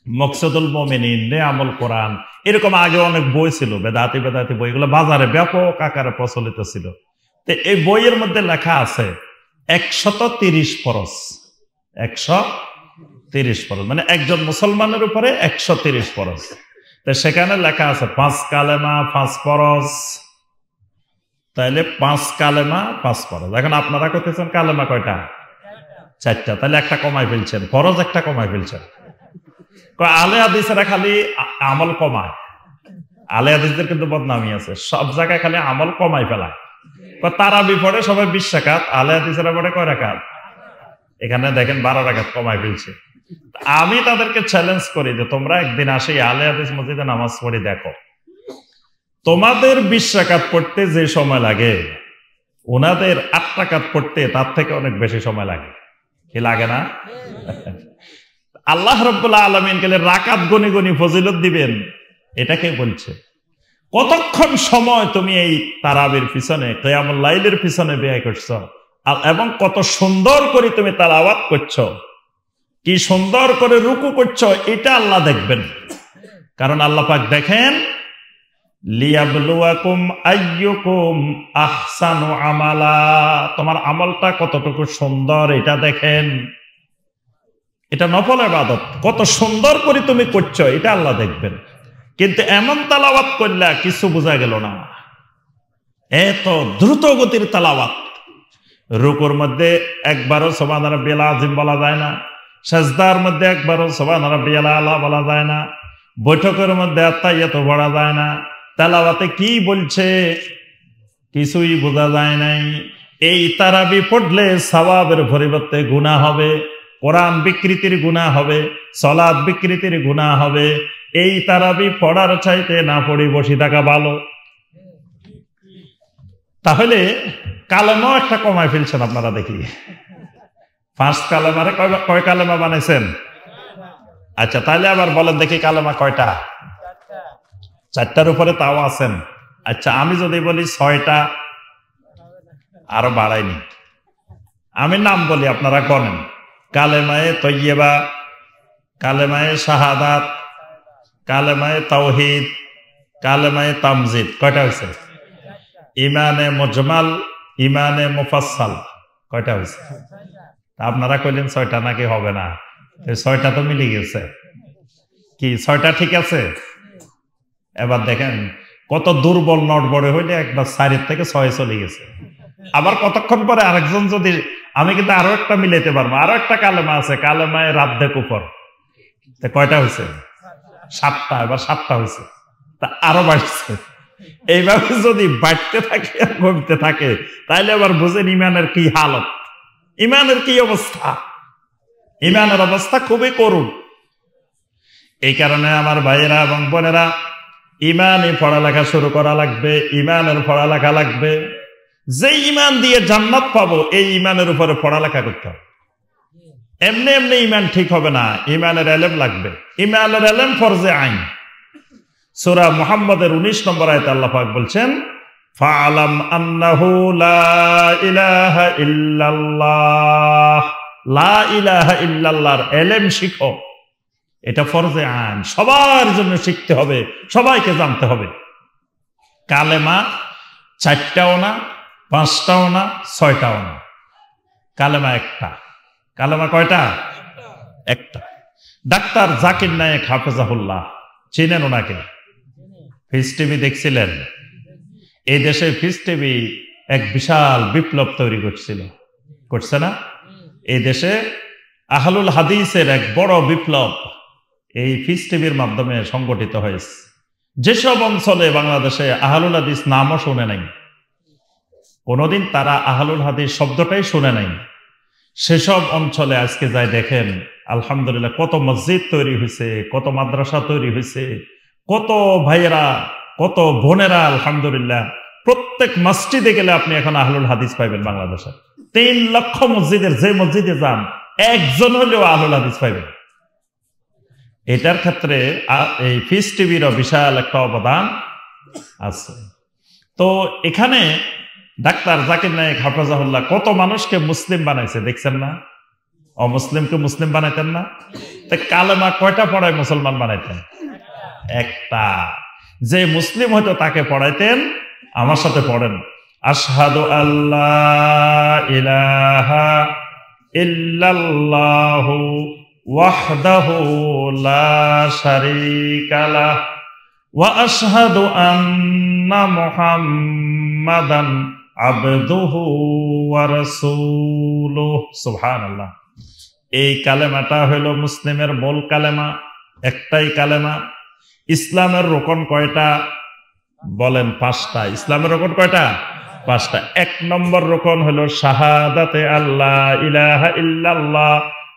মকসুদুল মুমিনিন, নেয়ামুল কোরআন, এরকম আগে অনেক বই ছিল, বেদাতি বেদাতি বই, এগুলো বাজারে ব্যাপক আকারে প্রচলিত ছিল। তো এই বইয়ের মধ্যে লেখা আছে 130 ফরজ। 130 ফরজ মানে একজন মুসলমানের উপরে 130 ফরজ। তো সেখানে লেখা আছে 5 কালেমা 5 ফরজ। তাইলে 5 কালেমা 5 ফরজ। এখন আপনারা কইতেছেন কালেমা কয়টা? 4টা। তাহলে একটা কমাই ফেলছেন, ফরজ একটা কমাই ফেলছেন। আলে হাদিসেরা খালি আমল কমায়। আলে হাদিসদের কিন্তু বদনামি আছে, সব জায়গায় খালি আমল কমাই ফেলায়। তারাবি পড়ে সবাই 20 রাকাত, আলে হাদিসেরা পড়ে কয় রাকাত? এখানে দেখেন 12 রাকাত কমাই ফেলছে। আমি তাদেরকে চ্যালেঞ্জ করি যে তোমরা একদিন আসে আলে হাদিস মসজিদে নামাজ পড়ে দেখো, তোমাদের 20 রাকাত পড়তে যে সময় লাগে, ওনাদের 8 রাকাত পড়তে তার থেকে অনেক বেশি সময় লাগে। কি লাগে না? আল্লাহ রাব্বুল আলামিন গেলে রাকাত গনি গনি ফজিলত দিবেন, এটা কে বলছে? কতক্ষণ সময় তুমি এই তারাবির পিছনে, কিয়ামুল লাইলের পিছনে ব্যয় করছো, এবং কত সুন্দর করে তুমি তেলাওয়াত করছো, কি সুন্দর করে রুকু করছো, এটা আল্লাহ দেখবেন। কারণ আল্লাহ পাক দেখেন লিয়াবলুয়াকুম আইয়ুকুম আহসানু আমালা, তোমার আমলটা কতটুকু সুন্দর এটা দেখেন। এটা নফল ইবাদত, কত সুন্দর করে তুমি করছো এটা আল্লাহ দেখবেন। কিন্তু এমন তেলাওয়াত করলে কিছু বোঝা গেল না, এত দ্রুত গতির তেলাওয়াত। রুকুর মধ্যে একবারও সুবহান রাব্বিয়াল আযীম বলা যায় না, সাজদার মধ্যে একবারও সুবহান রাব্বিয়াল আলা বলা যায় না, বৈঠকের মধ্যে আত্তাহিয়াতু পড়া যায় না। তেলাওয়াতে কি বলছে কিছুই বোঝা যায় নাই। এই তারাবি পড়লে সওয়াবের পরিবর্তে গুনাহ হবে, কোরআন বিকৃতির গুনাহ হবে, সালাত বিকৃতির গুনাহ হবে। এই তারাবি পড়ার চাইতে না পড়ি বসে থাকা ভালো। তাহলে কালেমাও একটা কমায় ফেলছেন আপনারা, দেখি 5 কালেমারে কয় কালেমা বানাইছেন? আচ্ছা, তাহলে আবার বলেন দেখি কালেমা কয়টা? 4টার উপরে তাও আছেন। আচ্ছা, আমি যদি বলি 6টা, আরো বাড়াইনি, আমি নাম বলি আপনারা গণেন। কালেমায়ে তৈয়বা, কালেমায়ে শাহাদাত, কালেমায়ে তাওহীদ, কালেমায়ে তামজিদ, কয়টা হয়েছে? ইমানে মুজমাল, ইমানে মুফাসসাল, কয়টা হয়েছে? আপনারা কইলেন 6টা, নাকি হবে না? 6টা তো মিলে গেছে। কি 6টা ঠিক আছে? এবার দেখেন কত দুর্বল নড়বড়ে হইলে একবার 4 থেকে 6 চলে গেছে। আবার কতক্ষণ পরে আরেকজন যদি, আমি কিন্তু আরো একটা মিলাইতে পারবো, আরো একটা কালেমা আছে, কালেমায়ে রাদ্দে কুফর, কয়টা হয়েছে? 7টা, এবার 7টা হয়েছে, তা আরো বাড়ছে। এইভাবে যদি বাড়তে থাকে আর কমতে থাকে তাহলে আবার বুঝেন ইমানের কি হালত, ইমানের কি অবস্থা। ইমানের অবস্থা খুবই করুণ। এই কারণে আমার ভাইয়েরা এবং বোনেরা, ইমানে পড়ালেখা শুরু করা লাগবে, ইমানের পড়ালেখা লাগবে। যে ইমান দিয়ে জান্নাত পাবো এই ইমানের উপরে পড়ালেখা করতে হবে। এমনি এমনি ইমান ঠিক হবে না, ইমানের এলেম লাগবে। ইমানের এলেম ফরজে আইন। সূরা মুহাম্মদের 19 নম্বর আয়াতে আল্লাহ পাক বলছেন, ফাআলাম আন্নাহু লা ইলাহা ইল্লাল্লাহ। লা ইলাহা ইল্লাল্লাহর এলেম শিখো, এটা ফরজে আইন, সবার জন্য শিখতে হবে, সবাইকে জানতে হবে। কালেমা 4টাও না, 5টাও না, 6টাও না, কালেমা একটা। কালেমা কয়টা? একটা। ডাক্তার জাকির নায়েক হাফেজাহুল্লাহ, চিনেন ওনাকে? পিস টিভি দেখছিলেন? এই দেশে পিস টিভি এক বিশাল বিপ্লব তৈরি করছে না? এই দেশে আহলুল হাদিসের এক বড় বিপ্লব এই পিস টিভির মাধ্যমে সংগঠিত হয়েছে। যেসব অঞ্চলে বাংলাদেশে আহলুল হাদিস নামও শুনে নাই, কোনোদিন তারা আহলুল হাদিস শব্দটাই শুনে নাই, সেসব অঞ্চলে আজকে যাই দেখেন আলহামদুলিল্লাহ কত মসজিদ তৈরি হয়েছে, কত মাদ্রাসা তৈরি হয়েছে, কত ভাইয়েরা, কত বোনেরা আলহামদুলিল্লাহ। প্রত্যেক মসজিদে গেলে আপনি এখন আহলুল হাদিস পাইবেন বাংলাদেশে। 3 লক্ষ মসজিদের যে মসজিদে যান একজন হলেও আহলুল হাদিস পাইবেন। এটার ক্ষেত্রে এই পিস টিভিরও বিশাল একটা অবদান আছে। তো এখানে ডাক্তার জাকির নায়েক হাফেজাহুল্লাহ কত মানুষকে মুসলিম বানাইছে দেখছেন না? অমুসলিমকে মুসলিম বানাইতেন না? তো কালেমা কয়টা পড়ায় মুসলমান বানাইতেন? একটা। যে মুসলিম হয়তো তাকে পড়াইতেন, আমার সাথে পড়েন, আশহাদু আল্লাহ ইলাহা ইল্লাল্লাহু ওয়াহদাহু লা শারীকা লাহ ওয়া আশহাদু আন্না মুহাম্মাদান আবদুহু ওয়া রাসূলুহু। সুবহানাল্লাহ। এই কালেমাটা হলো মুসলিমের মূল কালেমা, একটাই কালেমা। ইসলামের রোকন কয়টা? বলেন 5টা। ইসলামের রোকন কয়টা? 5টা। 1 নম্বর রোকন হলো শাহাদাতে আল্লাহ ইলাহা ইল্লাল্লাহ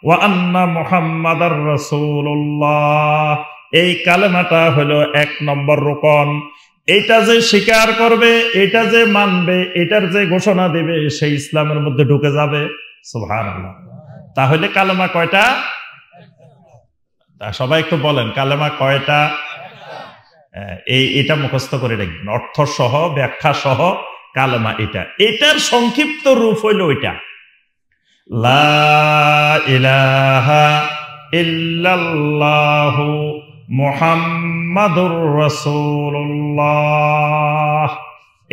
ওয়া আন্না মুহাম্মাদার রাসূলুল্লাহ। এই কালেমাটা হলো 1 নম্বর রোকন। এটা যে স্বীকার করবে, এটা যে মানবে, এটার যে ঘোষণা দেবে, সেই ইসলামের মধ্যে ঢুকে যাবে। সুবহানাল্লাহ। তাহলে কালেমা কয়টা? সবাই একটু বলেন কালেমা কয়টা? এটা মুখস্থ করে রাখবেন, অর্থ সহ ব্যাখ্যা সহ কালেমা এটা। এটার সংক্ষিপ্ত রূপ হইল ওইটা, লা ইলাহা ইল্লাল্লাহু মুহাম্মাদুর রাসূলুল্লাহ।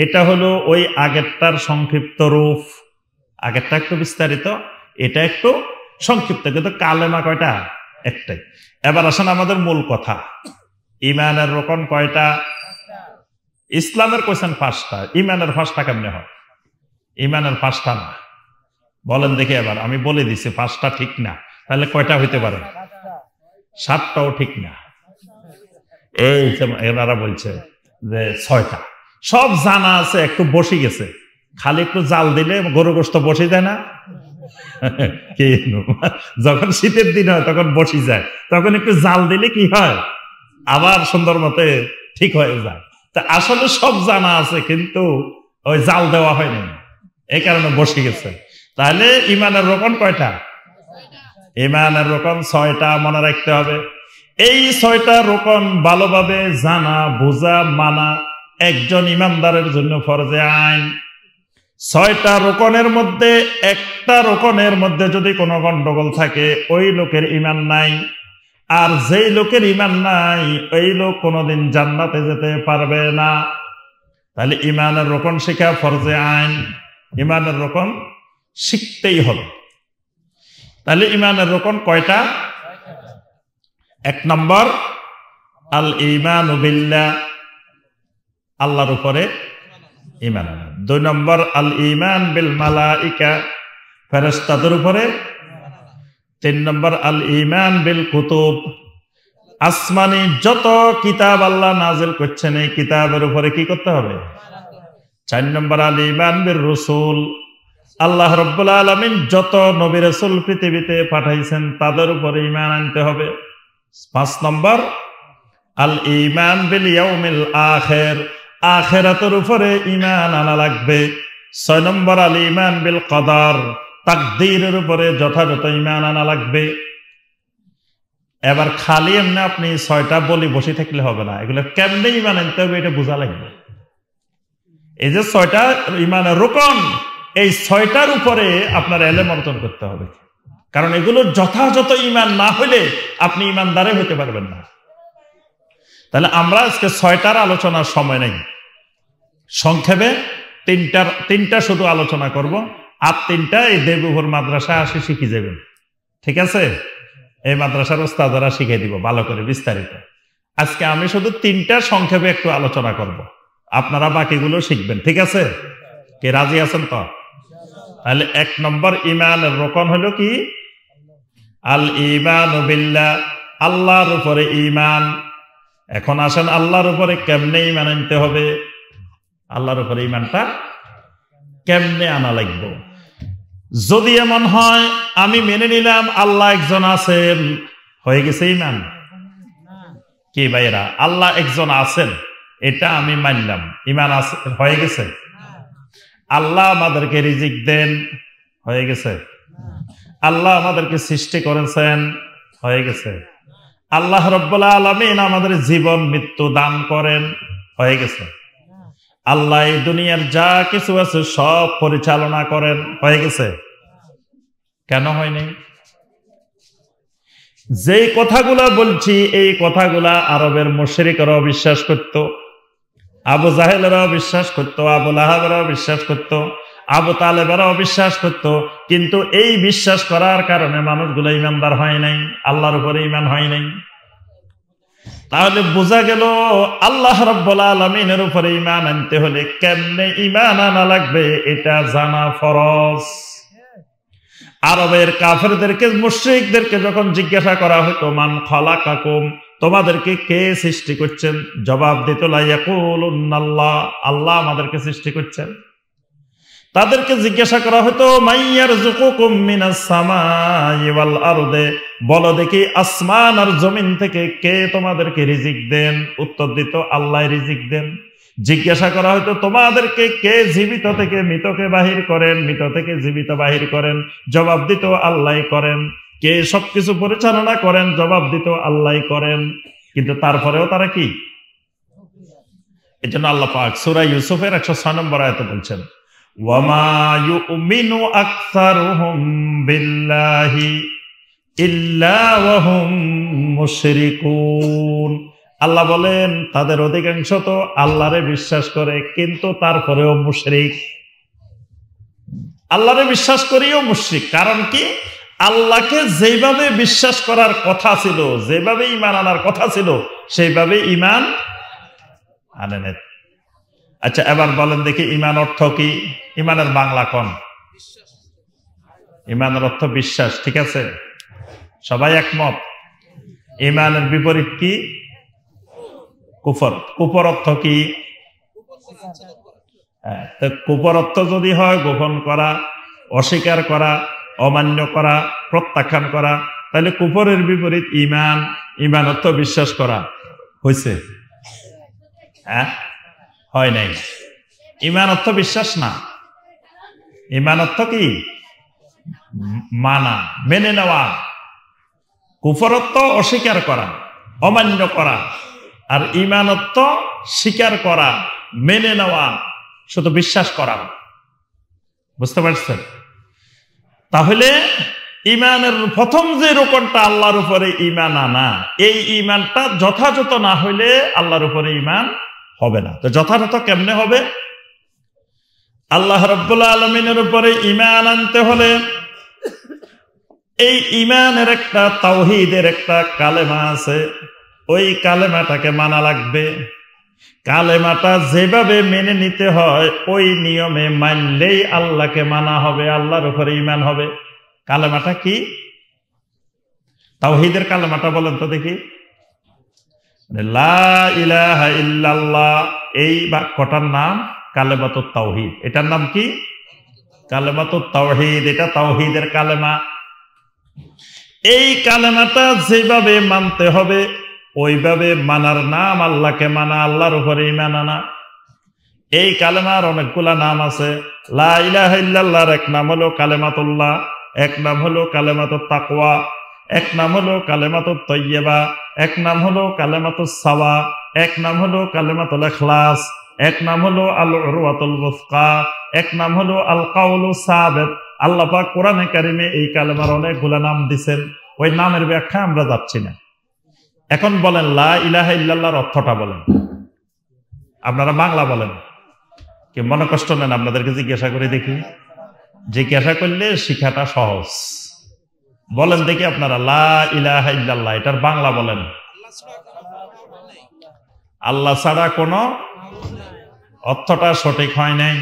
এটা হলো ওই আগেরটার সংক্ষিপ্ত রূপ। আগেরটা একটু বিস্তারিত, এটা একটু সংক্ষিপ্ত, কিন্তু কালেমা কয়টা? একটাই। এবার আসেন আমাদের মূল কথা, ইমানের রোকন কয়টা? ইসলামের কইছেন 5টা, ইমানের 5টা কেমনে হয়? ইমানের 5টা না, বলেন দেখি। এবার আমি বলে দিছি 5টা ঠিক না, তাহলে কয়টা হইতে পারে? 7টাও ঠিক না। এই এনারা বলছে যে 6টা। সব জানা আছে, একটু বসে গেছে, খালি একটু জাল দিলে গরু গোশত বসে যায় না? যখন শীতের দিন হয় তখন বসে যায়, তখন একটু জাল দিলে কি হয়? আবার সুন্দর মতে ঠিক হয়ে যায়। তা আসলে সব জানা আছে, কিন্তু ওই জাল দেওয়া হয়নি, এই কারণে বসে গেছে। তাহলে ইমানের রোকন কয়টা? ইমানের রোকন 6টা, মনে রাখতে হবে। এই 6টা রোকন ভালোভাবে জানা, বোঝা, মানা একজন ইমানদারের জন্য ফরজে আইন। 6টা রোকনের মধ্যে একটা রোকনের মধ্যে যদি কোনো গন্ডগোল থাকে, ওই লোকের ইমান নাই। আর যেই লোকের ইমান নাই, ওই লোক কোনোদিন জান্নাতে যেতে পারবে না। তাহলে ইমানের রোকন শিখা ফরজে আইন, ইমানের রোকন শিখতেই হবে। তাহলে ইমানের রোকন কয়টা? 1 নম্বর আল ঈমানু বিল্লাহ, আল্লাহর উপরে ঈমান আনা। 2 নম্বর আল ঈমান বিল মালাইকা, ফেরেশতাদের উপরে। 3 নম্বর আল ঈমান বিল কুতুব, আসমানি যত কিতাব আল্লাহ নাজিল করছেন এই কিতাবের উপরে কি করতে হবে? 4 নম্বর আল ঈমান বির রাসূল, আল্লাহ রাব্বুল আলামিন যত নবী রাসূল পৃথিবীতে পাঠাইছেন তাদের উপরে ঈমান আনতে হবে। 5 নম্বর আল ঈমান বিল ইয়াউমিল আখির, আখিরাতের উপরে ঈমান আনা লাগবে। 6 নম্বর আল ঈমান বিল কদর, তাকদীরের উপরে যথাযথ ঈমান আনা লাগবে। এবার খালি এমনি আপনি 6টা বলি বসে থাকলে হবে না, এগুলো কেমনে ঈমান আনতে হবে এটা বোঝা লাগবে। এই যে 6টা ঈমানের রুকন, এই 6টার উপরে আপনার ইলম অর্জন করতে হবে, কারণ এগুলো যথাযথ ঈমান না হলে আপনি ঈমানদারই হতে পারবেন না। তাহলে আমরা আজকে 6টার আলোচনার সময় নেই, সংক্ষেপে তিনটা শুধু আলোচনা করব, আর 3টা এই দেবুপুর মাদ্রাসা আসে শিখে যাবেন, ঠিক আছে? এই মাদ্রাসার ওস্তাদরা শিখিয়ে দিব ভালো করে বিস্তারিত। আজকে আমি শুধু 3টা সংক্ষেপে একটু আলোচনা করব, আপনারা বাকিগুলো শিখবেন, ঠিক আছে? কে রাজি আছেন তো? তাহলে 1 নম্বর ঈমানের রুকন হলো কি? আল ঈমানু বিল্লাহ, আল্লাহর উপরে ঈমান। এখন আসেন আল্লাহর উপরে কেমনে ঈমান আনতে হবে, আল্লাহর উপরে ঈমানটা কেমনে আনা লাগবে। যদি এমন হয় আমি মেনে নিলাম আল্লাহ একজন আছেন, হয়ে গেছে ঈমান? কি ভাইরা, আল্লাহ একজন আছেন এটা আমি মানলাম, ঈমান আছে, হয়ে গেছে? আল্লাহ আমাদেরকে রিজিক দেন, হয়ে গেছে? আল্লাহ আমাদেরকে সৃষ্টি করেছেন, হয়ে গেছে? আল্লাহ রাব্বুল আলামিন আমাদের জীবন মৃত্যু দান করেন, হয়ে গেছে? আল্লাহ এই দুনিয়ার যা কিছু আছে সব পরিচালনা করেন, হয়ে গেছে? কেন হয়নি? যেই কথাগুলা বলছি এই কথাগুলা আরবের মুশরিকরাও বিশ্বাস করত, আবু জাহেলেরাও বিশ্বাস করত, আবু লাহাবেরাও বিশ্বাস করত, আবু তালেবেরাও বিশ্বাস করত, কিন্তু এই বিশ্বাস করার কারণে মানুষগুলো ঈমানদার হয় নাই, আল্লাহর উপরে ঈমান হয় নাই। তাহলে বোঝা গেল আল্লাহ রাব্বুল আলামিনের উপরে ঈমান আনতে হলে কেমনে ঈমান আনা লাগবে এটা জানা ফরজ। আরবের কাফেরদেরকে, মুশরিকদেরকে যখন জিজ্ঞাসা করা হতো মান খালাকাকুম, তোমাদেরকে কে সৃষ্টি করছেন, জবাব দিত লা ইয়াকুলুনাল্লাহ, আল্লাহ আমাদেরকে সৃষ্টি করছেন। তাদেরকে জিজ্ঞাসা করা হতো মাইয়ারযুকুকুম মিনাস সামাই ওয়াল আরদে, বলো দেখি আসমান আর জমিন থেকে কে তোমাদেরকে রিজিক দেন, উত্তর দিত আল্লাহ রিজিক দেন। জিজ্ঞাসা করা হতো তোমাদেরকে কে জীবিত থেকে মৃতকে বাহির করেন, মৃত থেকে জীবিত বাহির করেন, জবাব দিত আল্লাহ করেন। কে সবকিছু পরিচালনা করেন, জবাব দিত আল্লাহ করেন। কিন্তু তারপরেও তারা কি? এজন্য আল্লাহ পাক সূরা ইউসুফের 106 নম্বর আয়াতে বলছেন ওয়ামা ইউমিনু আকসারুহুম বিল্লাহি ইল্লা ওয়া হুম মুশরিকুন। আল্লাহ বলেন তাদের অধিকাংশ তো আল্লাহরে বিশ্বাস করে কিন্তু তারপরেও মুশরিক। আল্লাহরে বিশ্বাস করেও মুশরিক। কারণ কি? আল্লাহকে যেভাবে বিশ্বাস করার কথা ছিল, যেভাবে ঈমান আনার কথা ছিল সেইভাবে ঈমান আনে না। আচ্ছা এবার বলেন দেখি ঈমান অর্থ কি? ঈমানের বাংলা কোন? ঈমানের অর্থ বিশ্বাস, ঠিক আছে? সবাই একমত? ঈমানের বিপরীত কি? কুফর। কুফর অর্থ কি? কুফর অর্থ যদি হয় গোপন করা, অস্বীকার করা, অমান্য করা, প্রত্যাখ্যান করা, তাহলে কুফরের বিপরীত ঈমান। ঈমান অর্থ বিশ্বাস করা। হয়েছে? হ্যাঁ, হয় নাই। ঈমান অর্থ বিশ্বাস না। ঈমান অর্থ কি? মানা, মেনে নেওয়া। কুফর অর্থ অস্বীকার করা, অমান্য করা, আর ঈমান অর্থ স্বীকার করা, মেনে নেওয়া, শুধু বিশ্বাস করা। বুঝতে পারছেন? তাহলে ঈমানের প্রথম যে রোকনটা আল্লাহর উপরে ঈমান আনা, এই ঈমানটা যথাযথ না হইলে আল্লাহর উপরে ঈমান হবে না। তো যথাযথ কেমনে হবে? আল্লাহ রাব্বুল আলামিনের উপরে ঈমান আনতে হলে এই ঈমানের একটা তাওহীদের একটা কালেমা আছে, ওই কালেমাটাকে মানা লাগবে। কালেমাটা যেভাবে মেনে নিতে হয় ওই নিয়মে মানলেই আল্লাহকে মানা হবে, আল্লাহর উপরে ঈমান হবে। কালেমাটা কি? তাওহীদের কালেমাটা বলেন তো দেখি। লা ইলাহা ইল্লাল্লাহ এই বাক্যটার নাম কালেমাতুত তাওহীদ। এটার নাম কি? কালেমাতুত তাওহীদ। এটা তাওহীদের কালেমা। এই কালেমাটা যেভাবে মানতে হবে ওইভাবে মানার নাম আল্লাহকে মানা, আল্লাহর উপরে ঈমান আনা। এই কালেমার অনেকগুলা নাম আছে। লা ইলাহা ইল্লাল্লাহর এক নাম হলো কালেমাতুল্লাহ, এক নাম হলো কালেমাতুত তাকওয়া, এক নাম হলো কালেমাতুত তাইয়্যিবা, এক নাম হলো কালেমাতুস সাওয়া, এক নাম হলো কালেমাতুল ইখলাস, এক নাম হলো আল উরওয়াতুল ওয়াসকা, এক নাম হলো আল কাউলুস সাবিত। আল্লাহ পাক কোরআনে কারিমে এই কালেমার অনেকগুলা নাম দিবেন। ওই নামের ব্যাখ্যা আমরা যাচ্ছি না। এখন বলেন লা ইলাহা ইল্লাল্লাহর অর্থটা বলেন। আপনারা বাংলা বলেন, কি মনে কষ্ট নেন? আপনাদেরকে জিজ্ঞাসা করে দেখি। জিজ্ঞাসা করলে শিখাটা সহজ। বলেন দেখি আপনারা লা ইলাহা ইল্লাল্লাহ এটার বাংলা বলেন। আল্লাহ ছাড়া কোনো অর্থটা সঠিক হয় নাই।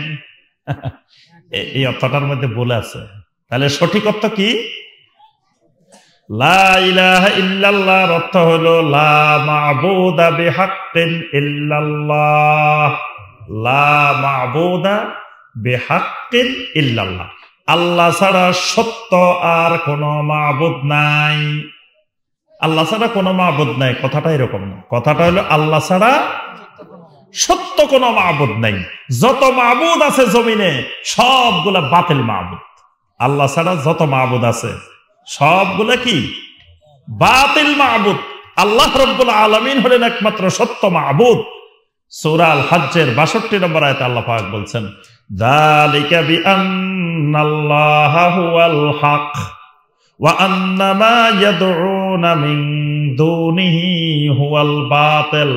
এই অর্থটার মধ্যে ভুল আছে। তাহলে সঠিক অর্থ কি? লা ইলাহা ইল্লাল্লাহর অর্থ হলো লা মা'বুদা বিহাক্কিন ইল্লাল্লাহ। লা মা'বুদা বিহাক্কিন ইল্লাল্লাহ। আল্লাহ ছাড়া সত্য আর কোনো মা'বুদ নাই। আল্লাহ ছাড়া কোনো মা'বুদ নাই, কথাটা এরকম না। কথাটা হলো আল্লাহ ছাড়া সত্য কোনো মা'বুদ নাই। যত মা'বুদ আছে জমিনে সবগুলা বাতিল মা'বুদ। আল্লাহ ছাড়া যত মা'বুদ আছে সবগুলা কি? বাতিল মা'বুদ। আল্লাহ রাব্বুল আলামিন হলেন একমাত্র সত্য মা'বুদ। সূরা আল হজ্জের ৬২ নম্বর আয়াতে আল্লাহ পাক বলছেন, যালিকা বিআন্নাল্লাহা হুয়াল হক ওয়া আন্না মা ইয়াদউনা মিন দুনিহি হুয়াল বাতিল।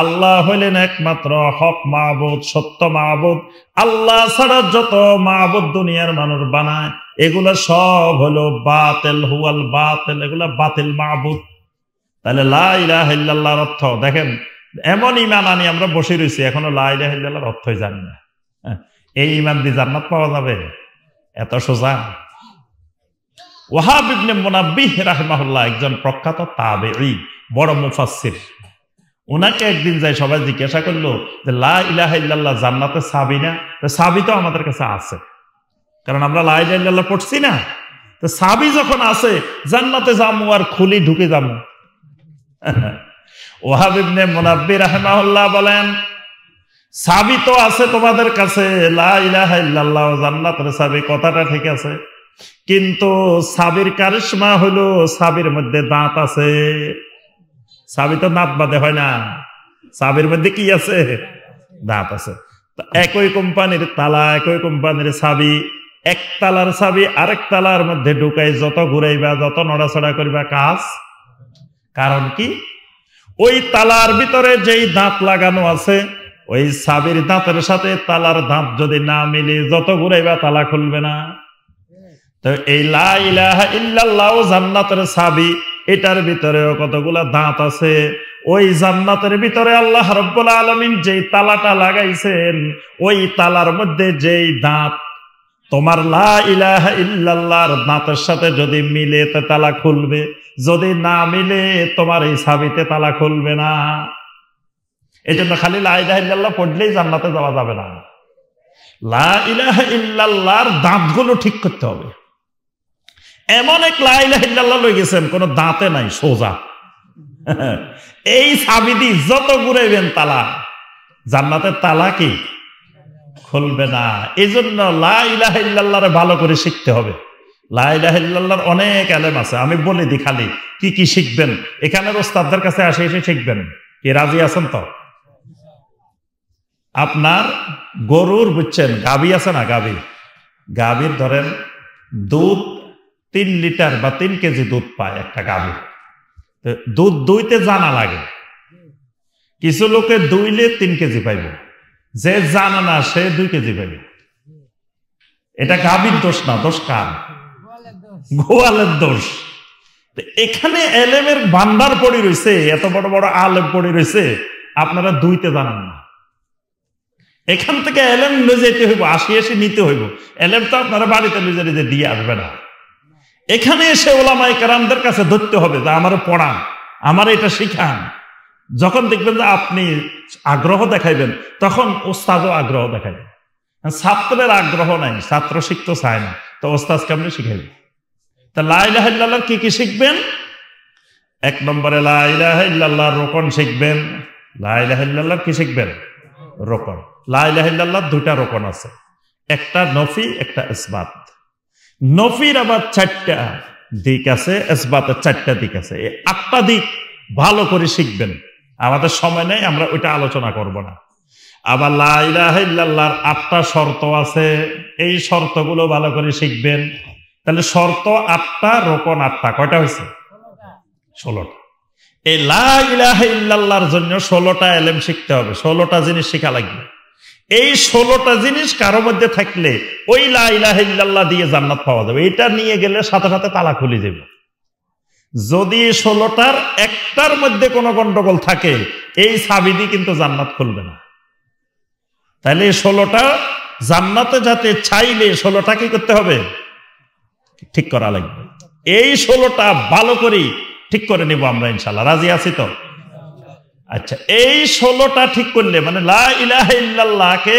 আল্লাহ হলেন একমাত্র হক মা'বুদ, সত্য মা'বুদ। আল্লাহ ছাড়া যত মা'বুদ দুনিয়ার মানুষ বানায় এগুলা সব হলো বাতিল, হুয়াল বাতিল, এগুলা বাতিল মা'বুদ। তাহলে লা ইলাহা ইল্লাল্লাহর অর্থ দেখেন, এমন ঈমান আনি আমরা বসে রয়েছি এখনো লা ইলাহা ইল্লাল্লাহর অর্থই জানি না। এই ঈমান দিয়ে জান্নাত পাওয়া যাবে? এত সোজা? ওয়াহাব ইবনে মুনাব্বিহ রাহিমাহুল্লাহ একজন প্রখ্যাত তাবেঈ, বড় মুফাসসির। উনাকে একদিন যাই সবাই জিজ্ঞাসা করলো যে লা ইলাহা ইল্লাল্লাহ জান্নাতে চাবি না? তো চাবি তো আমাদের কাছে আছে, কারণ আমরা লা ইলাহা ইল্লাল্লাহ পড়ছি না। তো চাবি যখন আছে জান্নাতে যামু আর খুলি ঢুকে যামু। ওয়াহাব ইবনে মুনাব্বিহ রাহিমাহুল্লাহ বলেন, চাবি তো আছে তোমাদের কাছে, লা ইলাহা ইল্লাল্লাহ জান্নাতের চাবি, কথাটা ঠিক আছে, কিন্তু চাবির কারিশমা হলো চাবির মধ্যে দাঁত আছে। চাবি তো দাঁত বাদে হয় না, চাবির মধ্যে কি আছে? দাঁত আছে। একই কোম্পানির তালা, একই কোম্পানির চাবি, এক তালার চাবি আরেক তালার মধ্যে ঢুকাই যত ঘুরাইবা, যত নড়াচড়া করবা কাজ। কারণ কি? ওই তালার ভিতরে যেই দাঁত লাগানো আছে ওই চাবির দাঁতের সাথে তালার দাঁত যদি না মিলে যত ঘুরাইবা তালা খুলবে না। তো এই লা ইলাহা ইল্লাল্লাহ জান্নাতের চাবি, এটার ভিতরেও কতগুলা দাঁত আছে। ওই জান্নাতের ভিতরে আল্লাহ রাব্বুল আলামিন যেই তালাটা লাগাইছেন ওই তালার মধ্যে যেই দাঁত, তোমার লা ইলাহা ইল্লাল্লাহর দাঁতের সাথে যদি মিলে তো তালা খুলবে, যদি না মিলে তোমার এই চাবিতে তালা খুলবে না। এই জন্য খালি লা ইলাহা ইল্লাল্লাহ পড়লেই জান্নাতে যাওয়া যাবে না। লা ইলাহা ইল্লাল্লাহর দাঁতগুলো ঠিক করতে হবে। এমন এক লা ইলাহা ইল্লাল্লাহ লই গেছেন কোন দাঁতে নাই, সোজা। এই চাবি দিয়ে যত ঘুরাইবেন তালা, জান্নাতের তালা কি খুলবে না। এই জন্য লা ইলাহা ইল্লাল্লাহরে ভালো করে শিখতে হবে। লা ইলাহা ইল্লাল্লাহর অনেক এলেম আছে, আমি বলে দিই খালি কি কি শিখবেন। এখানের ওস্তাদদের কাছে আসে এসে শিখবেন। কি রাজি আছেন তো? আপনার গরুর বুঝছেন গাভী আছে না, গাভীর ধরেন দুধ 3 লিটার বা 3 কেজি দুধ পায় একটা গাভী। দুধ দুইতে জানা লাগে, কিছু লোকে দুইলে 3 কেজি পাইব, যে জানা না সে 2 কেজি পাইবে। এটা গাভীর দোষ না, দোষ কার? গোয়ালের দোষ। এখানে এলেমের ভান্ডার পড়ে রয়েছে, এত বড় বড় আলেম পড়ে রয়েছে, আপনারা দুইতে জানান না। এখান থেকে এলেম নিয়ে যেতে হইব, আসি নিতে হইব। এলেম তো আপনারা বাড়িতে নিজে দিয়ে আসবে না। এখানে এসে ওলামায়ে কেরামদের কাছে ধরতে হবে যে আমার পড়ান, আমার এটা শিখান। যখন দেখবেন যে আপনি আগ্রহ দেখাইবেন, তখন ওস্তাদও আগ্রহ দেখাইবেন। ছাত্রের আগ্রহ নাই, ছাত্র শিখতে চায় না, তো ওস্তাদ কেমনি শিখাইবে? তা লা ইলাহা ইল্লাল্লাহর কি কি শিখবেন? এক নম্বরে লা ইলাহা ইল্লাল্লাহর রোকন শিখবেন। লা ইলাহা ইল্লাল্লাহর কি শিখবেন? রোকন। লা ইলাহা ইল্লাল্লাহর দুইটা রোকন আছে, একটা নফি, একটা ইসবাত। নফির আবার 4টা দিক আছে, ইসবাতের 4টা দিক আছে। এই 8টা দিক ভালো করে শিখবেন। আমাদের সময় নেই, আমরা ওইটা আলোচনা করব না। আবার লা ইলাহা ইল্লাল্লাহর 8টা শর্ত আছে, এই শর্তগুলো ভালো করে শিখবেন। তাহলে শর্ত 8টা, রোকন 8টা, কয়টা হয়েছে? 16টা। এই লা ইলাহা ইল্লাল্লাহর জন্য 16টা ইলম শিখতে হবে, 16টা জিনিস শিখা লাগবে। এই 16টা জিনিস কারো মধ্যে থাকলে ওই লা ইলাহা ইল্লাল্লাহ দিয়ে জান্নাত পাওয়া যাবে। এটা নিয়ে গেলে সাথে সাথে তালা খুলে যাবে। যদি 16টার একটার মধ্যে কোনো গন্ডগোল থাকে, এই চাবি দিয়ে কিন্তু জান্নাত খুলবে না। তাহলে 16টা জান্নাতে যাতে চাইলে 16টা কি করতে হবে? ঠিক করা লাগবে। এই 16টা ভালো করে ঠিক করে নিব আমরা ইনশাআল্লাহ। রাজি আছি তো? আচ্ছা, এই 16টা ঠিক করলে, মানে লা ইলাহা ইল্লাল্লাহকে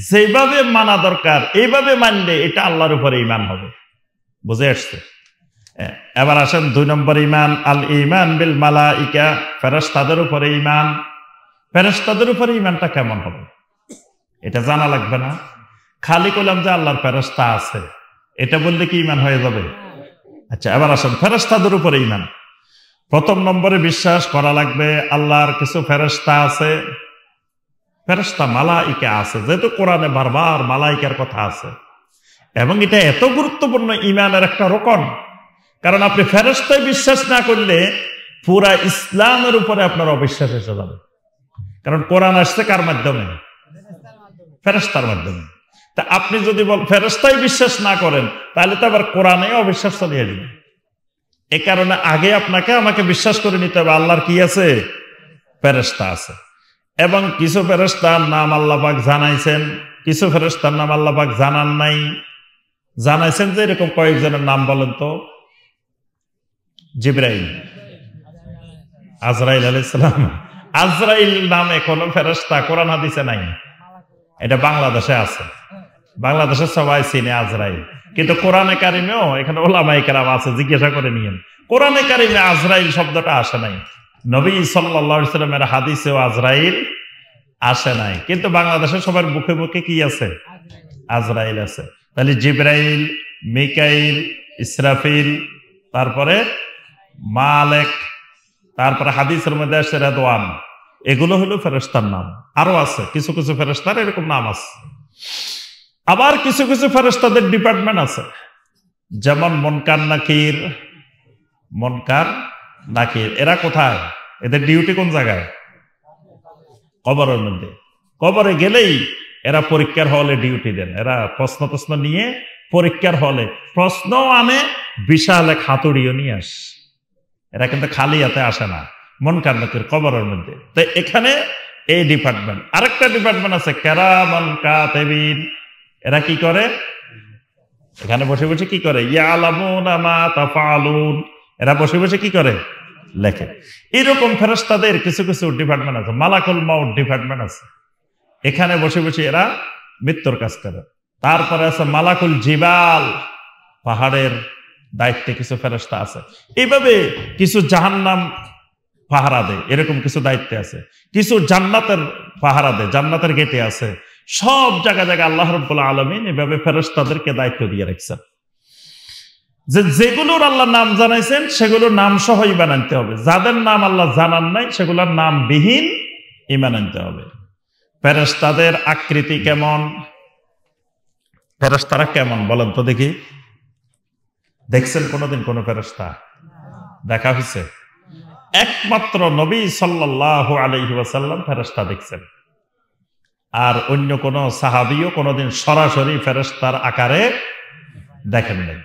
যেভাবে মানা দরকার এইভাবে মানলে এটা আল্লাহর উপরে ঈমান হবে। বুঝে আসছে? এবার আসেন 2 নম্বর ঈমান, আল ঈমান বিল মালাইকা, ফেরেশতাদের উপরে ঈমান। ফেরেশতাদের উপরে ঈমানটা কেমন হবে এটা জানা লাগবে না। খালি কইলাম যে আল্লাহর ফেরেশতা আছে, এটা বললে কি ঈমান হয়ে যাবে? আচ্ছা, এবার আসেন ফেরেশতাদের উপরে ঈমান। প্রথম নম্বরে বিশ্বাস করা লাগবে আল্লাহর কিছু ফেরেশতা আছে, ফেরেশতা মালাইকা আছে। যেহেতু কোরআনে বারবার মালাইকার কথা আছে, এবং এটা এত গুরুত্বপূর্ণ ঈমানের একটা রোকন। কারণ আপনি ফেরেশতায় বিশ্বাস না করলে পুরা ইসলামের উপরে আপনার অবিশ্বাস এসে যাবে। কারণ কোরআন আসছে কার মাধ্যমে? ফেরেশতার মাধ্যমে। তা আপনি যদি ফেরেশতায় বিশ্বাস না করেন, তাহলে তো আবার কোরআনে অবিশ্বাস চলে আসবে। এ কারণে আগে আপনাকে আমাকে বিশ্বাস করে নিতে হবে আল্লাহর কি আছে? ফেরেশতা আছে। এবং কিছু ফেরেশতার নাম আল্লাহ পাক জানাইছেন, কিছু ফেরেশতার নাম আল্লাহ পাক জানান নাই। জানাইছেন যে এরকম কয়েকজনের নাম বলেন তো। জিবরাইল, আজরাইল আলাইহিস সালাম। আজরাইল নামে কোন ফেরেশতা কোরআন হাদিসে নাই, এটা বাংলাদেশে আছে। বাংলাদেশে সবাই চিনে আজরাইল, কিন্তু কোরআনে কারিমেও এখানে ওলামায়ে কেরাম আছে, জিজ্ঞাসা করে নিয়েন। কোরআনে কারিমে আজরাইল শব্দটা আসে নাই, নবী সাল্লাল্লাহু আলাইহি ওয়াসাল্লামের হাদিসেও আজরাইল আসে নাই, কিন্তু বাংলাদেশে সবার মুখে মুখে কি আছে? আজরাইল আছে। তাহলে জিবরাইল, মিকাইল, ইসরাফিল, তারপরে মালেক, তারপরে হাদিসের মধ্যে আসছে রেদওয়ান। এগুলো হলো ফেরেশতার নাম। আরো আছে কিছু কিছু ফেরেশতার এরকম নাম আছে। আবার কিছু কিছু ফেরেশতাদের ডিপার্টমেন্ট আছে, যেমন মুনকার নাকির। মুনকার নাকির এরা কোথায়? এদের ডিউটি কোন জায়গায়? কবরের মধ্যে। কবরে গেলেই এরা পরীক্ষার হলে ডিউটি দেন। এরা প্রশ্ন নিয়ে পরীক্ষার হলে প্রশ্ন আনে, বিশাল এক হাতুড়িও নিয়ে আস। এরা কিন্তু খালি হাতে আসে না, মুনকার নাকির কবরের মধ্যে। তো এখানে এই ডিপার্টমেন্ট। আরেকটা ডিপার্টমেন্ট আছে কিরামান কাতিবিন। এরা কি করে? এখানে বসে বসে কি করে? ইয়ালামুনা মা তাফআলুন। এরা বসে বসে কি করে? লেখে। এরকম ফেরেশতাদের কিছু কিছু ডিপার্টমেন্ট আছে। মালাকুল মাউত ডিপার্টমেন্ট আছে, এখানে বসে বসে এরা মৃত্যুর কাজ করে। তারপরে আছে মালাকুল জিবাল, পাহাড়ের দায়িত্বে কিছু ফেরেশতা আছে। এইভাবে কিছু জাহান্নাম পাহারা দেয়, এরকম কিছু দায়িত্বে আছে। কিছু জান্নাতের পাহারা দেয়, জান্নাতের গেটে আছে। সব জায়গায় জায়গায় আল্লাহ রাব্বুল আলামিন এভাবে ফেরেশতাদেরকে দায়িত্ব দিয়ে রাখছেন। যেগুলোর আল্লাহ নাম জানাইছেন সেগুলোর নাম সহ ঈমান আনতে হবে। যাদের নাম আল্লাহ জানান নাই সেগুলোর নাম বিহীন ঈমান আনতে হবে। ফেরেশতাদের আকৃতি কেমন? ফেরেশতারা কেমন বলেন তো দেখি। দেখছেন কোনদিন কোন ফেরেশতা? দেখা হয়েছে? একমাত্র নবী সাল্লাল্লাহু আলাইহি ওয়াসাল্লাম ফেরেশতা দেখছেন, আর অন্য কোন সাহাবীও কোনদিন সরাসরি ফেরেশতার আকারে দেখেন নাই।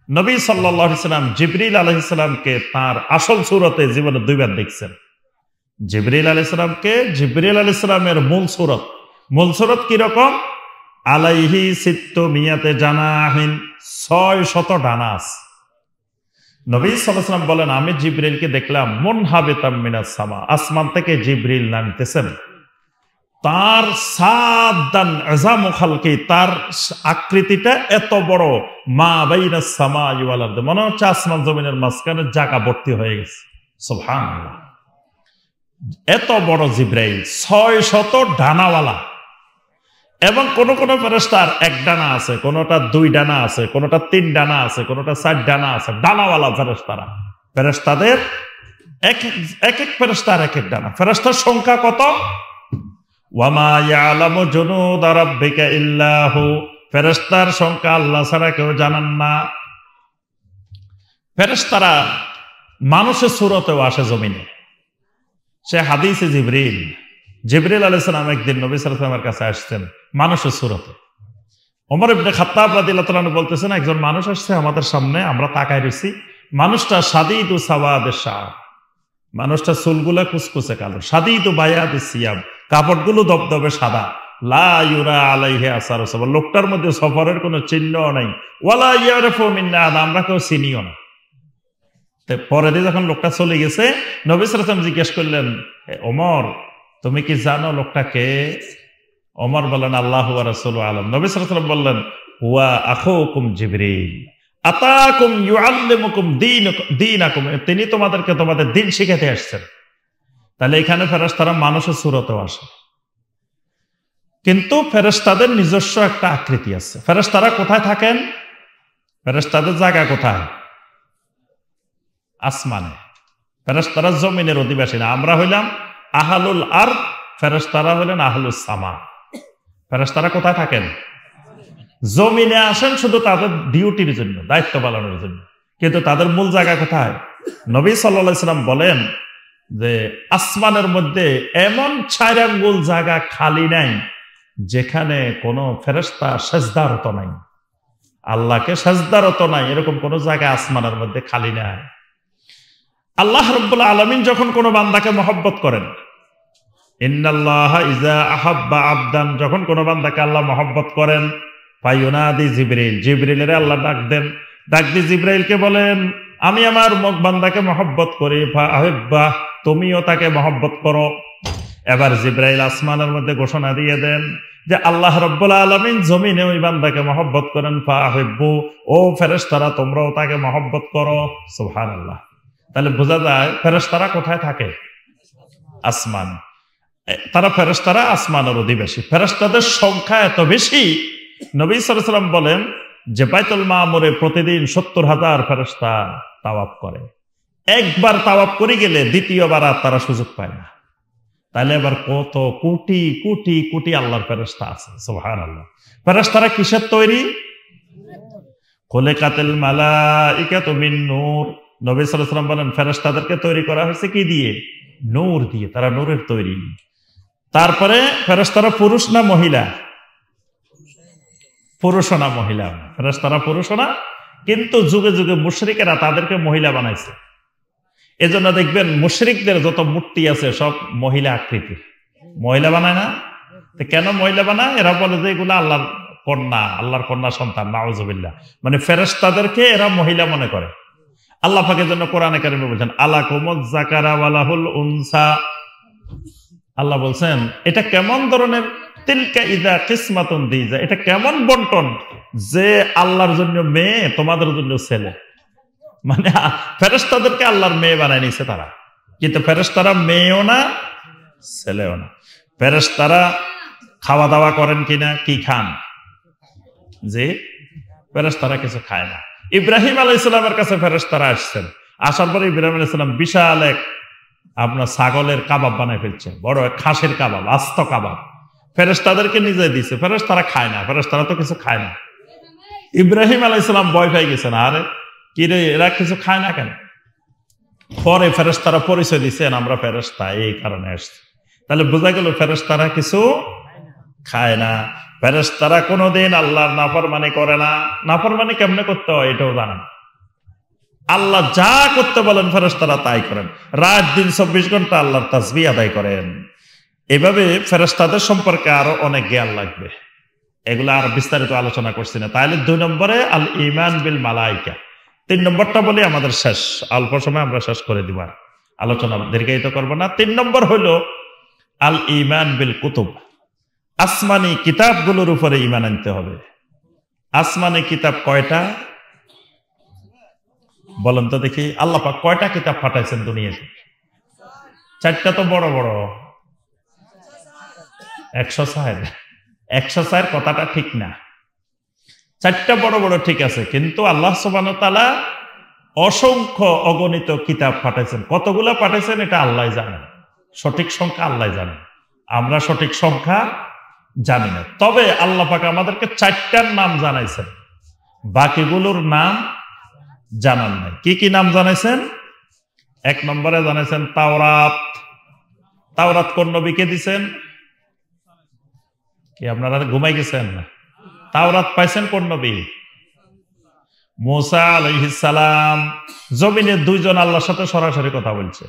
নবী সাল্লাল্লাহু আলাইহি ওয়াসাল্লাম জিবরিল আলাইহিস সালামকে তার আসল সূরতে জীবনে 2 বার দেখছেন। জিবরিল আলাইহিস সালামকে, জিবরিল আলাইহিস সালামের মূল সূরত কি রকম? আলাইহি সিত্তু মিয়াতে জানাহিন, 600 ডানা আছে। নবী সাল্লাল্লাহু আলাইহি ওয়াসাল্লাম বলেন, আমি জিবরিলকে দেখলাম মুনহাবিতাম মিনাস সামা, আসমান থেকে জিবরিল নামতেছেন। তার সাদান আযামু খালকি, তার আকৃতিটা এত বড়, মা বাইনাস সামাই ওয়াল আরদ, মনে হচ্ছে আসমান জমিনের মাঝখানে জায়গা ভর্তি হয়ে গেছে। সুবহানাল্লাহ, এত বড় জিবরাইল, 600 ডানাওয়ালা। এবং কোন কোন ফেরেশতার এক ডানা আছে, কোনটা 2 ডানা আছে, কোনটা 3 ডানা আছে, কোনটা 4 ডানা আছে। ডানাওয়ালা ফেরেশতারা, ফেরেশতাদের এক এক ফেরেশতার এক এক ডানা। ফেরেশতার সংখ্যা কত? ওয়ামা ইয়ালামু জুনুদা রাব্বিকা ইল্লা হু, ফেরেশতার সংখ্যা আল্লাহ ছাড়া কেউ জানেন না। ফেরেশতারা মানুষের সূরতেও আসে জমিনে। সে হাদিসে জিবরিল আলাইহিস সালাম একদিন নবী সাল্লাল্লাহু আলাইহি ওয়াসাল্লামের কাছে আসছেন মানুষের সূরতে। ওমর ইবনে খাত্তাব রাদিয়াল্লাহু তাআলা আনহু বলতেছেন, একজন মানুষ আসছে আমাদের সামনে, আমরা তাকায় রইছি। মানুষটা সাদীদু সাওয়াদিস শাআর, মানুষটা চুলগুলো কুচকুচে কালো, সাদীদু বায়াদিস সিয়াব, কাপড়গুলো দবদবে সাদা, লা ইউরা আলাইহি আসারু সফর, লোকটার মধ্যে সফরের কোনো চিহ্নও নাই, ওয়ালা ইয়ারিফু মিন্না আহাদ, আমরা কেউ চিনিও না। পরে দিয়ে যখন লোকটা চলে গেছে, নবী সাল্লাল্লাহু আলাইহি ওয়াসাল্লাম জিজ্ঞেস করলেন, ওমর তুমি কি জানো লোকটা কে? ওমর বললেন, আল্লাহু ওয়া রাসূলুহু আলাম। নবী সাল্লাল্লাহু আলাইহি ওয়াসাল্লাম বললেন, হুয়া আখুকুম জিবরিল আতাকুম ইউআল্লিমুকুম দীনাকুম, তিনি তোমাদেরকে তোমাদের দিন শিখাতে আসছেন। তাহলে এখানে ফেরেশতারা মানুষের সূরতেও আসে, কিন্তু ফেরেশতাদের নিজস্ব একটা আকৃতি আছে। ফেরেশতারা কোথায় থাকেন? ফেরেশতাদের জায়গা কোথায়? আসমানে। ফেরেশতারা জমিনের অধিবাসী না। আমরা হইলাম আহলুল আরদ, ফেরেশতারা হইলেন আহলুস সামা। ফেরেশতারা কোথায় থাকেন? জমিনে আসেন শুধু তাদের ডিউটির জন্য, দায়িত্ব পালনের জন্য, কিন্তু তাদের মূল জায়গা কোথায়? নবী সাল্লাল্লাহু আলাইহি ওয়াসাল্লাম বলেন যে আসমানের মধ্যে এমন 4 আঙ্গুল জায়গা খালি নাই যেখানে কোনো ফেরেশতা সেজদারত নাই, আল্লাহকে সেজদারত নাই, এরকম কোন জায়গা আসমানের মধ্যে খালি নাই। আল্লাহ রাব্বুল আলামিন যখন কোনো বান্দাকে মহব্বত করেন, ইন্নাল্লাহা ইযা আহাব্বা আবদান, যখন কোনো বান্দাকে আল্লাহ মহব্বত করেন, ফায়ুনাদি জিবরিল, জিবরিলের আল্লাহ ডাক দেন, ডাক দিয়ে জিবরাইলকে বলেন, আমি আমার বান্দাকে মহব্বত করি, ফাআহিব্বা, তুমিও তাকে মহব্বত করো। এবার জিবরাইল আসমানের মধ্যে ঘোষণা দিয়ে দেন যে আল্লাহ রাব্বুল আলামিন জমিনে ওই বান্দাকে মহব্বত করেন, ফাআহিব্বু, ও ফেরেশতারা তোমরাও তাকে মহব্বত করো। সুবহানাল্লাহ। তাহলে বোঝা যায় ফেরেশতারা কোথায় থাকে? আসমান। তারা ফেরেশতারা আসমানের অধিবাসী। ফেরেশতাদের সংখ্যা এত বেশি, নবী সাল্লাল্লাহু আলাইহি ওয়াসাল্লাম বলেন যে বাইতুল মামুরে প্রতিদিন 70,000 ফেরেশতা তাওয়াফ করে। একবার তাওয়াফ করে গেলে দ্বিতীয়বার আর তারা সুযোগ পায় না। তাহলে এবার কত কোটি কোটি কোটি আল্লাহর ফেরেশতা আছে। সুবহানাল্লাহ। ফেরেশতারা কিসের তৈরি? খুলিকাতিল মালাইকাতু মিন নূর, নবী সাল্লাল্লাহু আলাইহি ওয়াসাল্লাম বলেন ফেরেশতাদেরকে তৈরি করা হয়েছে কি দিয়ে? নূর দিয়ে, তারা নূরের তৈরি। তারপরে ফেরেশতারা পুরুষ না মহিলা? পুরুষ না মহিলা? ফেরেশতারা পুরুষ না, কিন্তু যুগে যুগে মুশরিকেরা তাদেরকে মহিলা বানাইছে। এজন্য দেখবেন মুশরিকদের যত মূর্তি আছে সব মহিলা আকৃতি। মহিলা বানায় না? কেন মহিলা বানায়? এরা বলে যে এগুলো আল্লাহর কন্যা, আল্লাহর কন্যা সন্তান, নাউযুবিল্লাহ। মানে ফেরেশতাদেরকে এরা মহিলা মনে করে। আল্লাহ পাকের জন্য কোরআনে কারিমে বলছেন, আলাকুমুজ যাকারা ওয়া লাহুল উনসা। আল্লাহ বলছেন এটা কেমন ধরনের, তিলকা ইযা কিসমাতুন দিজা, এটা কেমন বন্টন যে আল্লাহর জন্য মেয়ে, তোমাদের জন্য ছেলে। মানে ফেরেশতাদেরকে আল্লাহর মেয়ে বানায় নিছে তারা, কিন্তু ফেরেশতারা মেয়েও না ছেলেও না। ফেরেশতারা খাওয়া দাওয়া করেন কিনা? কি খান? যে ফেরেশতারা কিছু খায় না। ইব্রাহিম আলাইহিস সালামের কাছে ফেরেশতারা আসছেন, আসার পরে ইব্রাহিম আলাইহিস সালাম বিশাল এক আপনার ছাগলের কাবাব বানায় ফেলছে, বড় এক খাসির কাবাব, আস্ত কাবাব। ফেরেশতাদেরকে নিজে দিছে, ফেরেশতারা খায় না, ফেরেশতারা তো কিছু খায় না। ইব্রাহিম আলাইহিস সালাম ভয় পেয়ে গেছেন, আরে কি রে এরা কিছু খায় না কেন? পরে ফেরেশতারা পরিচয় দিচ্ছেন আমরা ফেরেশতা, এই কারণে আসছে। তাহলে বোঝা গেল ফেরেশতারা কিছু খায় না। ফেরেশতারা কোনোদিন আল্লাহর নাফরমানি করে না। নাফরমানি কেমনে করতে হয় এটাও জানেন। আল্লাহ যা করতে বলেন ফেরেশতারা তাই করেন। রাত দিন 24 ঘন্টা আল্লাহর তাসবিহ আদায় করেন। এভাবে ফেরেশতাদের সম্পর্কে আরো অনেক জ্ঞান লাগবে, এগুলো আর বিস্তারিত আলোচনা করছি না। তাহলে 2 নম্বরে আল ঈমান বিল মালাইকা, 3 নম্বরটা বলি, আমাদের শেষ, অল্প সময় আমরা শেষ করে দিব, আলোচনা দীর্ঘায়িত করবো না। 3 নম্বর হলো আল ঈমান বিল কুতুব, আসমানি কিতাবগুলোর উপরে ঈমান আনতে হবে। আসমানি কিতাব কয়টা বলেন তো দেখি? আল্লাহ পাক কয়টা কিতাব পাঠাইছেন দুনিয়াতে? 4টা তো বড় বড়। 104। 104 কথাটা ঠিক না। 4টা বড় বড় ঠিক আছে, কিন্তু আল্লাহ সুবহানাহু ওয়া তাআলা অসংখ্য অগণিত কিতাব পাঠাইছেন। কতগুলো পাঠাইছেন এটা আল্লাহ জানেন, সঠিক সংখ্যা আল্লাহ জানেন, আমরা সঠিক সংখ্যা জানি না। তবে আল্লাহ পাক আমাদেরকে 4টার নাম জানাইছেন, বাকিগুলোর নাম জানান নাই। কি কি নাম জানাইছেন? 1 নম্বরে জানাইছেন তাওরাত। তাওরাত কোন নবীকে দিছেন? কি আপনারা ঘুমাই গেছেন? তাওরাত পাইছেন কোন নবী? মুসা আলাইহিস সালাম। জমিনে 2 জন আল্লাহর সাথে সরাসরি কথা বলছে।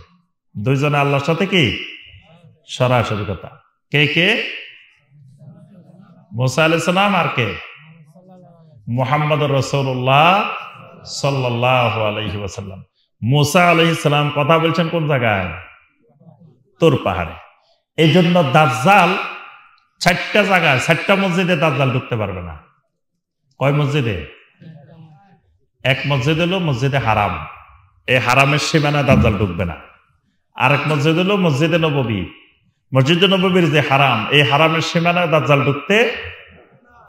2 জনে আল্লাহর সাথে কি সরাসরি কথা? কে কে? মুসা আলাইহিস সালাম আর কে? মুহাম্মদুর রাসূলুল্লাহ সাল্লাল্লাহু আলাইহি ওয়াসাল্লাম। মুসা আলাইহিস সালাম কথা বলছেন কোন জায়গায়? তুর পাহাড়ে। এই জন্য দাজ্জাল 4টা জায়গায়, 4টা মসজিদে দাজ্জাল ঢুকতে পারবে না। কয় মসজিদে? 1 মসজিদ হলো মসজিদে হারাম, এই হারামের সীমানা দাজ্জাল ঢুকবে না। আরেক মসজিদ হলো মসজিদে নববী, মসজিদে নববীর যে হারাম, এই হারামের সীমানা দাজ্জাল ঢুকতে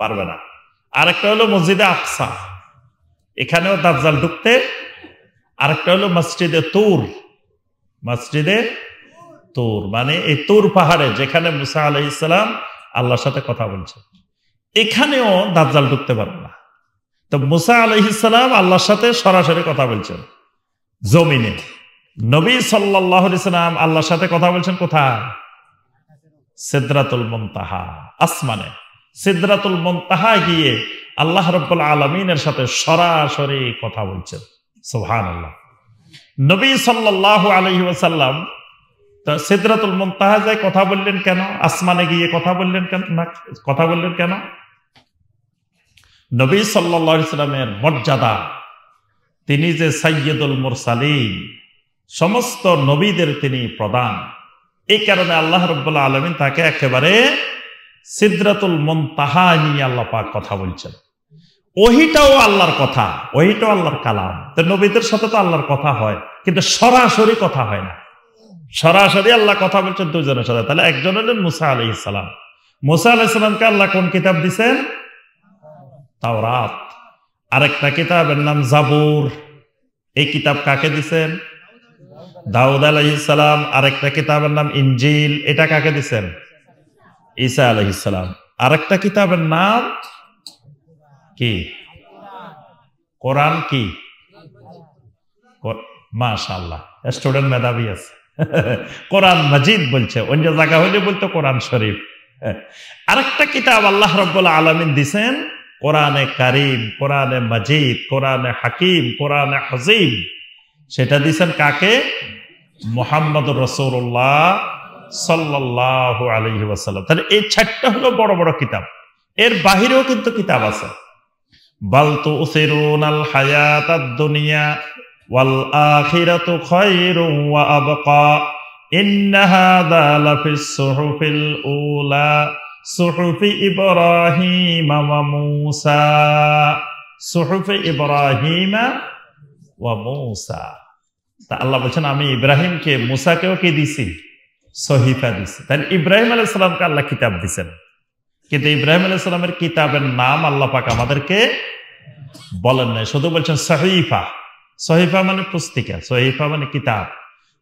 পারবে না। আরেকটা হলো মসজিদে আকসা, এখানেও দাজ্জাল ঢুকতে। আরেকটা হলো মসজিদে তুর, মসজিদে তুর মানে এই তুর পাহাড়ে যেখানে মুসা আলাইহিস সালাম আল্লাহর সাথে কথা বলছে, এখানেও দাজ্জাল ঢুকতে পারবে না। তো মুসা আলাইহিস সালাম আল্লাহর সাথে সরাসরি কথা বলছেন জমিনে। নবী সাল্লাল্লাহু আলাইহি সাল্লাম আল্লাহর সাথে কথা বলছেন কোথায়? সিদরাতুল মুনতাহা, আসমানে। সিদরাতুল মুনতাহা গিয়ে আল্লাহ রাব্বুল আলামিনের সাথে সরাসরি কথা বলছেন। সুবহানাল্লাহ। নবী সাল্লাল্লাহু আলাইহি ওয়াসাল্লাম তো সিদরাতুল মুনতাহা যায় কথা বললেন কেন? আসমানে গিয়ে কথা বললেন কেন? কথা বললেন কেন? নবী সাল্লাল্লাহু আলাইহি সাল্লামের মর্যাদা, তিনি যে সাইয়্যিদুল মুরসালিন, সমস্ত নবীদের তিনি প্রধান। এই কারণে আল্লাহ রাব্বুল আলামিন তাকে একেবারে সিদরাতুল মুনতাহা নিয়ে আল্লাহ পাক কথা বলছেন। ওহিটাও আল্লাহর কথা, ওহিটাও আল্লাহর কালাম। তো নবীদের সাথে তো আল্লাহর কথা হয়, কিন্তু সরাসরি কথা হয় না। সরাসরি আল্লাহ কথা বলছেন 2 জনের সাথে। তাহলে একজন হলেন মুসা আলাইহিস সালাম। মুসা আলাইহিস সালামকে আল্লাহ কোন কিতাব দিবেন? তাওরাত। আরেকটা কিতাবের নাম জাবুর। এই কিতাব কাকে দিবেন? দাউদ আলাইহিস সালাম। আরেকটা কিতাবের নাম ইনজিল, এটা কাকে দিবেন? ঈসা আলাইহিস সালাম। আরেকটা কিতাবের নাম কি? কোরআন। কি? মাশাআল্লাহ, স্টুডেন্ট মেধাবী আছে। কোরআন মাজিদ বলছে, অন্য জায়গা হলে বলতো কোরআন শরীফ। আরেকটা কিতাব আল্লাহ রাব্বুল আলামিন দিছেন কোরআনে কারীম, কোরআনে মাজিদ, কোরআনে হাকিম, কোরআনে হাযীম। সেটা দিছেন কাকে? মুহাম্মদুর রাসূলুল্লাহ সাল্লাল্লাহু আলাইহি ওয়াসাল্লাম। তাহলে এই 4টা হলো বড় বড় কিতাব। এর বাহিরেও কিন্তু কিতাব আছে। বাল তুসিরুনাল হায়াতাদ দুনিয়া ওয়াল আখিরাতু খায়রুন ওয়া আবকা ইন্না হাযা লাফিস সুহুফিল উলা সুহুফি ইব্রাহিম ওয়া মূসা। সুহুফি ইব্রাহিম ওয়া মূসা। তা আল্লাহ বলেন আমি ইব্রাহিমকে, মূসাকেও কি দিছি? সহিফা দিছি। তাহলে ইব্রাহিম আলাইহিস সালামকে আল্লাহ কিতাব দিবেন, কিন্তু ইব্রাহিম আলাইহিস সালামের কিতাবের নাম আল্লাহ পাক আমাদেরকে বলেন নাই, শুধু বলছেন সহিফা। সহিফা মানে পুস্তিকা, সহিফা মানে কিতাব।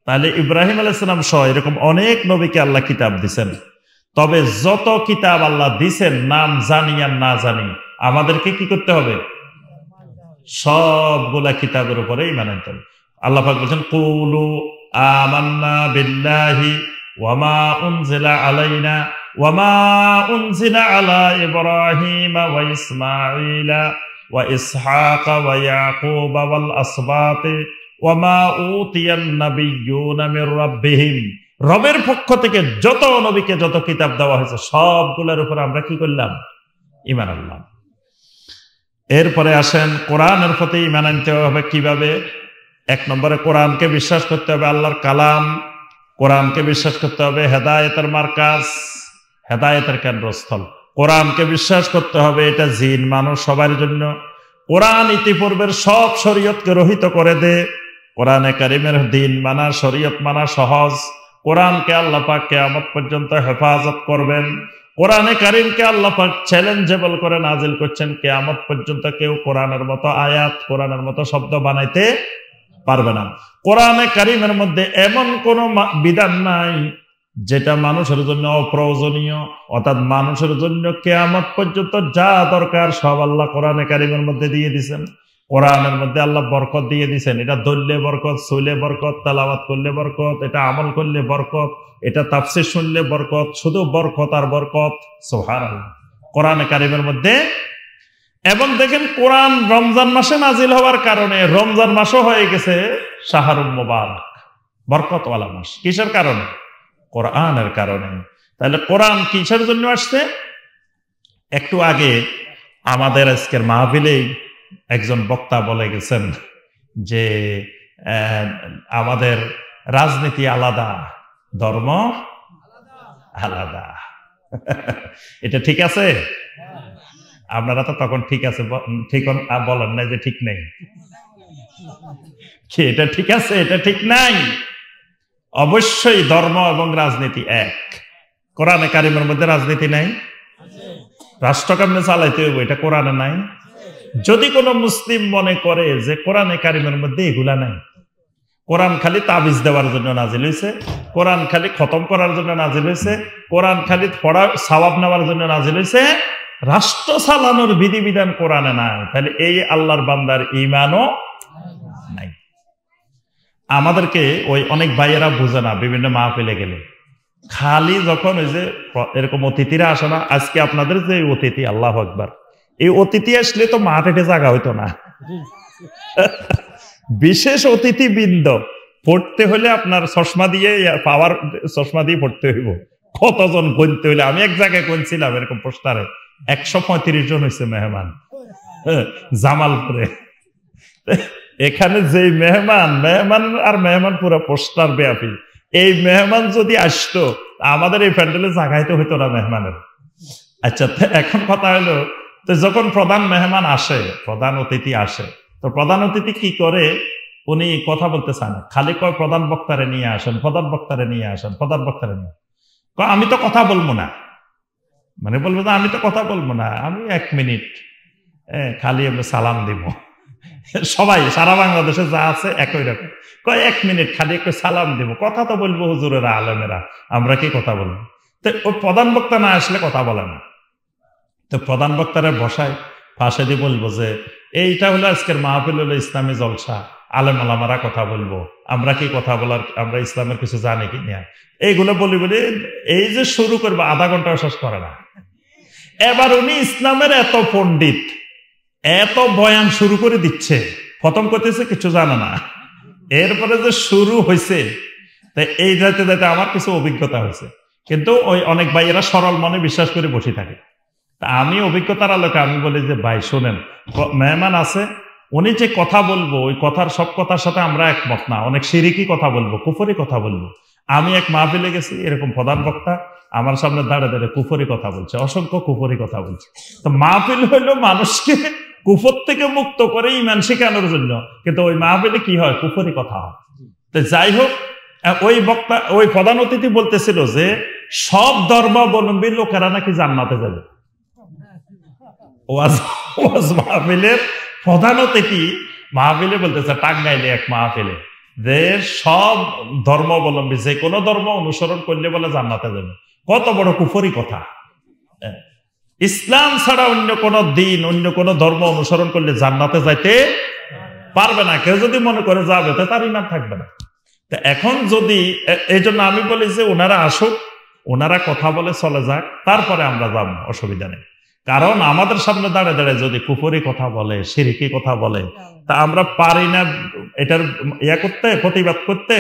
তাহলে ইব্রাহিম আলাইহিস সালাম সহ এরকম অনেক নবীকে আল্লাহ কিতাব দিবেন। তবে যত কিতাব আল্লাহ দিবেন, নাম জানি আর না জানি, আমাদেরকে কি করতে হবে? সবগুলা কিতাবের উপরে ঈমান আনতে হবে। আল্লাহ পাক বলেন কুলু আমান্না বিল্লাহি ওয়া মা উনজিলা আলাইনা ওয়া মা উনজিলা আলা ইব্রাহিম ওয়া ইসমাঈলা ওয়া ইসহাক ওয়া ইয়াকুব ওয়াল আসবাত ওয়া মা উতিয়ান নাবিয়্যুনা মির রাব্বিহিম। রবের পক্ষ থেকে যত নবীকে যত কিতাব দেওয়া হয়েছে, সবগুলোর উপর আমরা কি করলাম? ঈমান আনলাম। এরপরে আসেন কোরআনের প্রতি ঈমান আনতে হবে কিভাবে। 1 নম্বরে কোরআনকে বিশ্বাস করতে হবে আল্লাহর কালাম, কোরআনকে বিশ্বাস করতে হবে হেদায়েতের মার্কাজ, হেদায়েতের কেন্দ্রস্থল। কোরআনকে বিশ্বাস করতে হবে এটা জিন মানুষ সবার জন্য। কোরআন ইতিপূর্বের সব শরীয়তকে রহিত করে দে। কোরআনে কারিমের দিন মানা, শরীয়ত মানা সহজ। কোরআনকে আল্লাহ পাক কিয়ামত পর্যন্ত হেফাজত করবেন। কোরআনে কারিমকে আল্লাহ পাক চ্যালেঞ্জেবল করে নাজিল করছেন, কিয়ামত পর্যন্ত কেউ কোরআনের মতো আয়াত, কোরআনের মতো শব্দ বানাইতে পারবে না। কোরআনে কারিমের মধ্যে এমন কোন বিধান নাই যেটা মানুষের জন্য অপ্রয়োজনীয়, অর্থাৎ মানুষের জন্য কিয়ামত পর্যন্ত যা দরকার সব আল্লাহ কোরআনে কারিমের মধ্যে দিয়ে দিয়েছেন। কোরআনের মধ্যে আল্লাহ বরকত দিয়ে দিয়েছেন, এটা ধরলে বরকত, শুইলে বরকত, তেলাওয়াত করলে বরকত, এটা আমল করলে বরকত, এটা তাফসীর শুনলে বরকত, শুধু বরকত আর বরকত। সুবহানাল্লাহ, কোরআনে কারিমের মধ্যে। এবং দেখেন কোরআন রমজান মাসে নাজিল হওয়ার কারণে রমজান মাসও হয়ে গেছে শাহরুল মুবারক, বরকতওয়ালা মাস। কিসের কারণে? কোরআনের কারণে। তাহলে কোরআন কিসের জন্য আসছে? একটু আগে আমাদের আজকের মাহফিলেই একজন বক্তা বলে গেছেন যে আমাদের রাজনীতি আলাদা, ধর্ম আলাদা। এটা ঠিক আছে? আপনারা তো তখন ঠিক আছে ঠিক বলেন না যে ঠিক নেই। কি এটা ঠিক আছে? এটা ঠিক নাই। অবশ্যই ধর্ম এবং রাজনীতি এক। কোরআনে কারিমের মধ্যে রাজনীতি নাই, রাষ্ট্র কেমনে চালাইতে হইব এটা কোরআনে নাই। যদি কোনো মুসলিম মনে করে যে কোরআনে কারিমের মধ্যে এগুলা নাই, কোরআন খালি তাবিজ দেওয়ার জন্য নাজিল হয়েছে, কোরআন খালি খতম করার জন্য নাজিল হয়েছে, কোরআন খালি পড়া সওয়াব নেওয়ার জন্য নাজিল হয়েছে, রাষ্ট্র চালানোর বিধিবিধান কোরআনে নাই, তাহলে এই আল্লাহর বান্দার ঈমানও নাই। আমাদেরকে ওই অনেক ভাইয়েরা বুঝে না, বিভিন্ন মাহফিলে গেলে খালি যখন ওই যে এরকম অতিথিরা আসে না, আজকে আপনাদের যে অতিথি, আল্লাহু আকবার, এই অতিথি আসলে তো মাঠ হেঁটে জায়গা হইতো না। বিশেষ অতিথি বৃন্দ পড়তে হলে আপনার চশমা দিয়ে, পাওয়ার চশমা দিয়ে পড়তে হইব। কতজন গুনতে হইলে, আমি এক জায়গায় গুনছিলাম এরকম পোস্টারে 135 জন হয়েছে মেহমান জামালপুরে। এখানে যে মেহমান আর মেহমান পুরো পোস্টার ব্যাপী। এই মেহমান যদি আসতো আমাদের এই প্যান্ডেলে জাগাইতে হইতো না মেহমানের। আচ্ছা, এখন কথা হলো, তো যখন প্রধান মেহমান আসে, প্রধান অতিথি আসে, তো প্রধান অতিথি কি করে? উনি কথা বলতে চান না, খালি কয় প্রধান বক্তারে নিয়ে আসেন, প্রধান বক্তারে নিয়ে আসেন, প্রধান বক্তারে নিয়ে। আমি তো কথা বলবো না, মানে বলবো না আমি তো কথা বলবো না, আমি 1 মিনিট খালি আমি সালাম দিব। সবাই সারা বাংলাদেশে যা আছে একই রকম, কয় 1 মিনিট খালি একটু সালাম দিব, কথা তো বলবো হুজুরেরা, আলেমেরা, আমরা কি কথা বলবো? তো ওই প্রধান বক্তা না আসলে কথা বলে না। তো প্রধান বক্তারা বসায় পাশে দিয়ে বলবো যে এইটা হলো আজকের মাহফিল, হলো ইসলামী জলসা, আলেম আলামারা কথা বলবো, আমরা কি কথা বলার, আমরা ইসলামের কিছু জানি কি না, এইগুলো বলি বলি এই যে শুরু করবো, আধা ঘন্টা শেষ করে না। এবার উনি ইসলামের এত পণ্ডিত, এত বয়ান শুরু করে দিচ্ছে, খতম করতেছে কিছু জানে না। এরপরে যে শুরু হয়েছে, তাই এই যাইতে যাইতে আমার কিছু অভিজ্ঞতা হয়েছে। কিন্তু ওই অনেক ভাইয়েরা সরল মনে বিশ্বাস করে বসে থাকে। তা আমি অভিজ্ঞতার আলোকে আমি বলি যে ভাই শোনেন, মেহমান আছে, উনি যে কথা বলবো ওই কথার সব কথার সাথে আমরা একমত না, অনেক শিরিকি কথা বলবো, কুফরি কথা বলবো। আমি এক মাহফিলে গেছি, এরকম প্রধান বক্তা আমার সামনে দাঁড়িয়ে দাঁড়িয়ে কুফরি কথা বলছে, অসংখ্য কুফরি কথা বলছে। তো মাহফিল হইলো মানুষকে কুফর থেকে মুক্ত করে ঈমান শেখানোর জন্য, কিন্তু ওই মাহফিলে কি হয়? কুফরি কথা হয়। তো যাই হোক, ওই বক্তা, ওই প্রধান অতিথি বলতেছিল যে সব ধর্মাবলম্বী লোকেরা নাকি জান্নাতে যাবে। ওয়াজ মাহফিলের প্রধান অতিথি মাহফিলে বলতেছে, টাঙ্গাইলে এক মাহফিলে, যে সব ধর্মাবলম্বী যে কোনো ধর্ম অনুসরণ করলে বলে জান্নাতে যাবে। কত বড় কুফরি কথা! ইসলাম ছাড়া অন্য কোন দিন, অন্য কোন ধর্ম অনুসরণ করলে জান্নাতে যাইতে পারবে না। কেউ যদি মনে করে যাবে, তো তার ঈমান থাকবে না। তো এখন যদি, এই জন্য আমি বলি যে ওনারা আসুক, ওনারা কথা বলে চলে যাক, তারপরে আমরা যাবো, অসুবিধা নেই। কারণ আমাদের সামনে দাঁড়িয়ে দাঁড়িয়ে যদি কুফরি কথা বলে, শিরকি কথা বলে, তা আমরা পারি না এটার করতে, প্রতিবাদ করতে।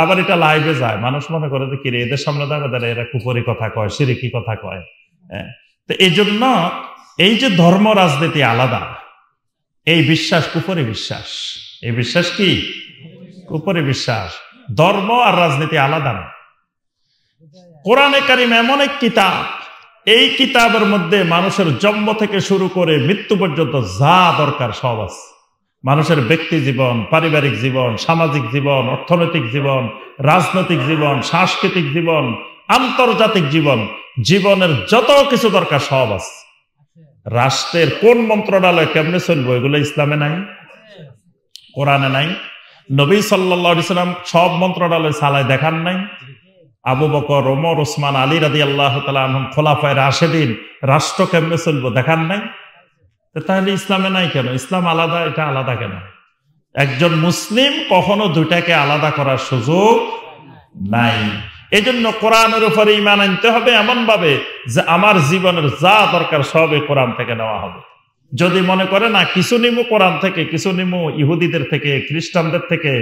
আবার এটা লাইভে যায়, মানুষ মনে করে যে কিরে এদের সামনে দাঁড়িয়ে দাঁড়িয়ে এরা কুফরি কথা কয়, শিরকি কথা কয়। তো এই জন্য এই যে ধর্ম রাজনীতি আলাদা, এই বিশ্বাস কুফরি বিশ্বাস। এই বিশ্বাস কি? কুফরি বিশ্বাস। ধর্ম আর রাজনীতি আলাদা না। কোরআনে কারিম এমন এক কিতাব, এই কিতাবের মধ্যে মানুষের জন্ম থেকে শুরু করে মৃত্যু পর্যন্ত যা দরকার সব আছে। মানুষের ব্যক্তি জীবন, পারিবারিক জীবন, সামাজিক জীবন, অর্থনৈতিক জীবন, রাজনৈতিক জীবন, সাংস্কৃতিক জীবন, আন্তর্জাতিক জীবন, জীবনের যত কিছু দরকার সব আছে। রাষ্ট্রের কোন মন্ত্রণালয় কেমনে চলবো এগুলো ইসলামে নাই, কোরআনে নাই। নবী সাল্লাল্লাহু আলাইহি সাল্লাম সব মন্ত্রণালয় চালায় দেখান নাই? আবু বকর, ওমর, ওসমান, আলী রাদিয়াল্লাহু তাআলা আনহুম খোলাফায়ে রাশেদিন রাষ্ট্র কেমনে চলবো দেখান নাই? তাহলে ইসলামে নাই কেন? ইসলাম আলাদা, এটা আলাদা কেন? একজন মুসলিম কখনো দুইটাকে আলাদা করার সুযোগ নাই। এই জন্য কোরআনের উপরে ঈমান আনতে হবে এমন ভাবে যে আমার জীবনের যা দরকার সবই কোরআন থেকে নেওয়া হবে। যদি মনে করে না কিছু নিমু কোরআন থেকে, কিছু নিমু ইহুদিদের থেকে, খ্রিস্টানদের থেকে,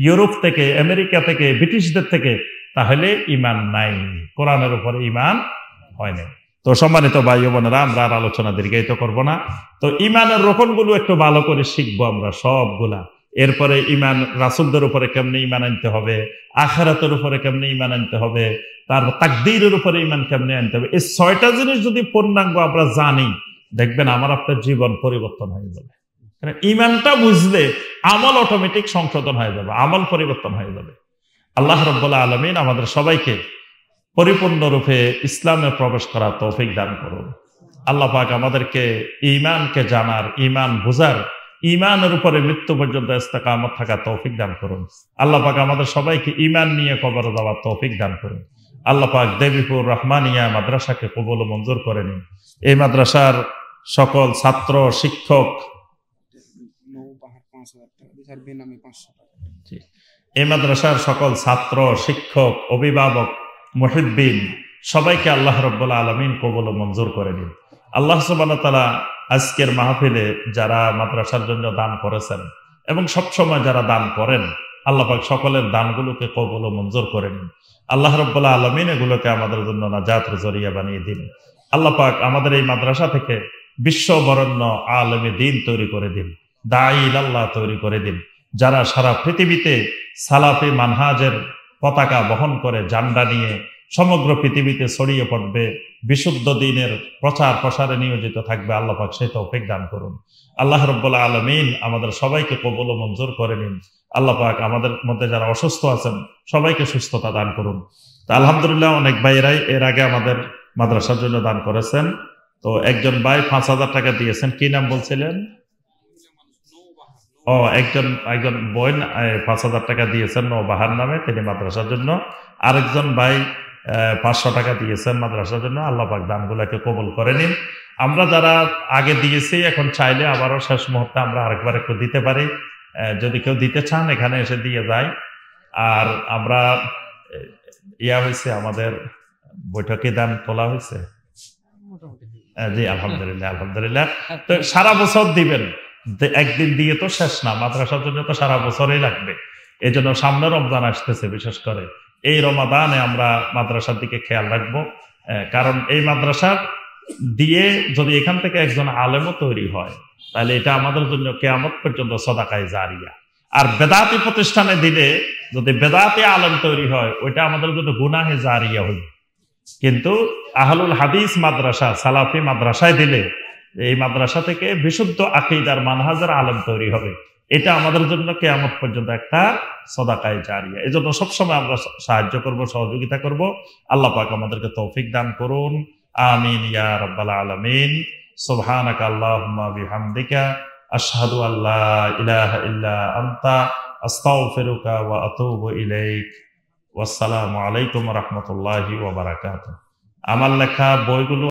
ইউরোপ থেকে, আমেরিকা থেকে, ব্রিটিশদের থেকে, তাহলে ঈমান নাই, কোরআনের উপরে ঈমান হয় না। তো সম্মানিত ভাই ও বোনেরা, আমরা আর আলোচনা দীর্ঘায়িত করব না। তো ঈমানের রোকনগুলো একটু ভালো করে শিখবো আমরা সবগুলা। এরপরে ঈমান রাসূলদের উপরে কেমনে ঈমান আনতে হবে, আখিরাতের উপরে কেমনে ঈমান আনতে হবে, তারপর তাকদীরের উপরে ঈমান কেমনে আনতে হবে, এই ৬টা জিনিস যদি পূর্ণাঙ্গ আমরা জানি, দেখবেন আমার আপনার জীবন পরিবর্তন হয়ে যাবে। কারণ ঈমানটা বুঝলে আমল অটোমেটিক সংশোধন হয়ে যাবে, আমল পরিবর্তন হয়ে যাবে। আল্লাহ রাব্বুল আলামিন আমাদের সবাইকে পরিপূর্ণরূপে ইসলামে প্রবেশ করার তৌফিক দান করুন। আল্লাহ পাক আমাদেরকে ঈমানকে জানার, ঈমান বুঝার, ঈমানের উপরে মৃত্যু পর্যন্ত ইস্তেকামত থাকার তৌফিক দান করুন। আল্লাহ পাক আমাদের সবাইকে ঈমান নিয়ে কবরে যাওয়ার তৌফিক দান করুন। আল্লাহ পাক দেবীপুর রহমানিয়া মাদ্রাসাকে কবুল ও মঞ্জুর করে নিন। এই মাদ্রাসার সকল ছাত্র, শিক্ষক, এই মাদ্রাসার সকল ছাত্র, শিক্ষক, অভিভাবক, মুহিব্বিন সবাইকে আল্লাহ রাব্বুল আলামিন কবুল ও মঞ্জুর করে নিন। আল্লাহ সুবহানাহু ওয়া তাআলা আজকের মাহফিলে যারা মাদ্রাসার জন্য দান করেছেন এবং সবসময় যারা দান করেন, আল্লাহ পাক সকলের দানগুলোকে কবুল ও মঞ্জুর করে নিন। আল্লাহ রাব্বুল আলামিন এগুলোকে আমাদের জন্য নাজাতের জরিয়া বানিয়ে দিন। আল্লাহ পাক আমাদের এই মাদ্রাসা থেকে বিশ্ববরেণ্য আলেমে দ্বীন তৈরি করে দিন, দাঈ ইলাল্লাহ তৈরি করে দিন, যারা সারা পৃথিবীতে সালাফি মানহাজের পতাকা বহন করে জান্ডা নিয়ে সমগ্র পৃথিবীতে ছড়িয়ে পড়বে, বিশুদ্ধ দ্বীনের প্রচার প্রসারে নিয়োজিত থাকবে। আল্লাহ পাক সেই তৌফিক দান করুন। আল্লাহ রাব্বুল আলামিন আমাদের সবাইকে কবুল ও মঞ্জুর করে নিন। আল্লাহ পাক আমাদের মধ্যে যারা অসুস্থ আছেন সবাইকে সুস্থতা দান করুন। তো আলহামদুলিল্লাহ, অনেক ভাইরাই এর আগে আমাদের মাদ্রাসার জন্য দান করেছেন। তো একজন ভাই ৫,০০০ টাকা দিয়েছেন, কি নাম বলছিলেন? একজন বোন ৫,০০০ টাকা দিয়েছেন নৌবাহার নামে, তিনি মাদ্রাসার জন্য। আরেকজন ভাই ৫০০ টাকা দিয়েছেন মাদ্রাসার জন্য। আল্লাহ পাক দানগুলোকে কবুল করে নিন। আমরা যারা আগে দিয়েছি, এখন চাইলে আবারও শেষ মুহূর্তে আমরা আরেকবার একটু দিতে পারি। যদি কেউ দিতে চান এখানে এসে দিয়ে যায়। আর আমরা হয়েছে, আমাদের বৈঠকে দান তোলা হয়েছে। জি আলহামদুলিল্লাহ, আলহামদুলিল্লাহ। তো সারা বছর দিবেন, একদিন দিয়ে তো শেষ না, মাদ্রাসার জন্য তো সারা বছরই লাগবে। এই জন্য সামনে রমজান আসতেছে, বিশেষ করে এই রমাদানে আমরা মাদ্রাসার দিকে খেয়াল রাখবো। কারণ এই মাদ্রাসার দিয়ে যদি এখান থেকে একজন আলেমও তৈরি হয়, তাহলে এটা আমাদের জন্য কিয়ামত পর্যন্ত সাদাকায়ে জারিয়া। আর বেদাতি প্রতিষ্ঠানে দিলে যদি বেদাতি আলেম তৈরি হয়, ওইটা আমাদের জন্য গুনাহে জারিয়া হইবে। কিন্তু আহলুল হাদিস মাদ্রাসা, সালাফি মাদ্রাসায় দিলে এই মাদ্রাসা থেকে বিশুদ্ধ আকীদার মানহাজের আলেম তৈরি হবে। এটা আমাদের জন্য কিয়ামত পর্যন্ত একটা সাদাকায়ে জারিয়া। এজন্য সবসময় আমরা সাহায্য করব, সহযোগিতা করব। আল্লাহ পাক আমাদেরকে তৌফিক দান করুন। আমিন ইয়া রাব্বাল আলামিন। সুবহানাকা আল্লাহুম্মা বিহামদিকা আশহাদু আল্লা ইলাহা ইল্লা আনতা আস্তাগফিরুকা ওয়া আতুবু ইলাইক। ওয়াসসালামু আলাইকুম ওয়া রাহমাতুল্লাহি ওয়া বারাকাতুহু। আমার লেখা বইগুলো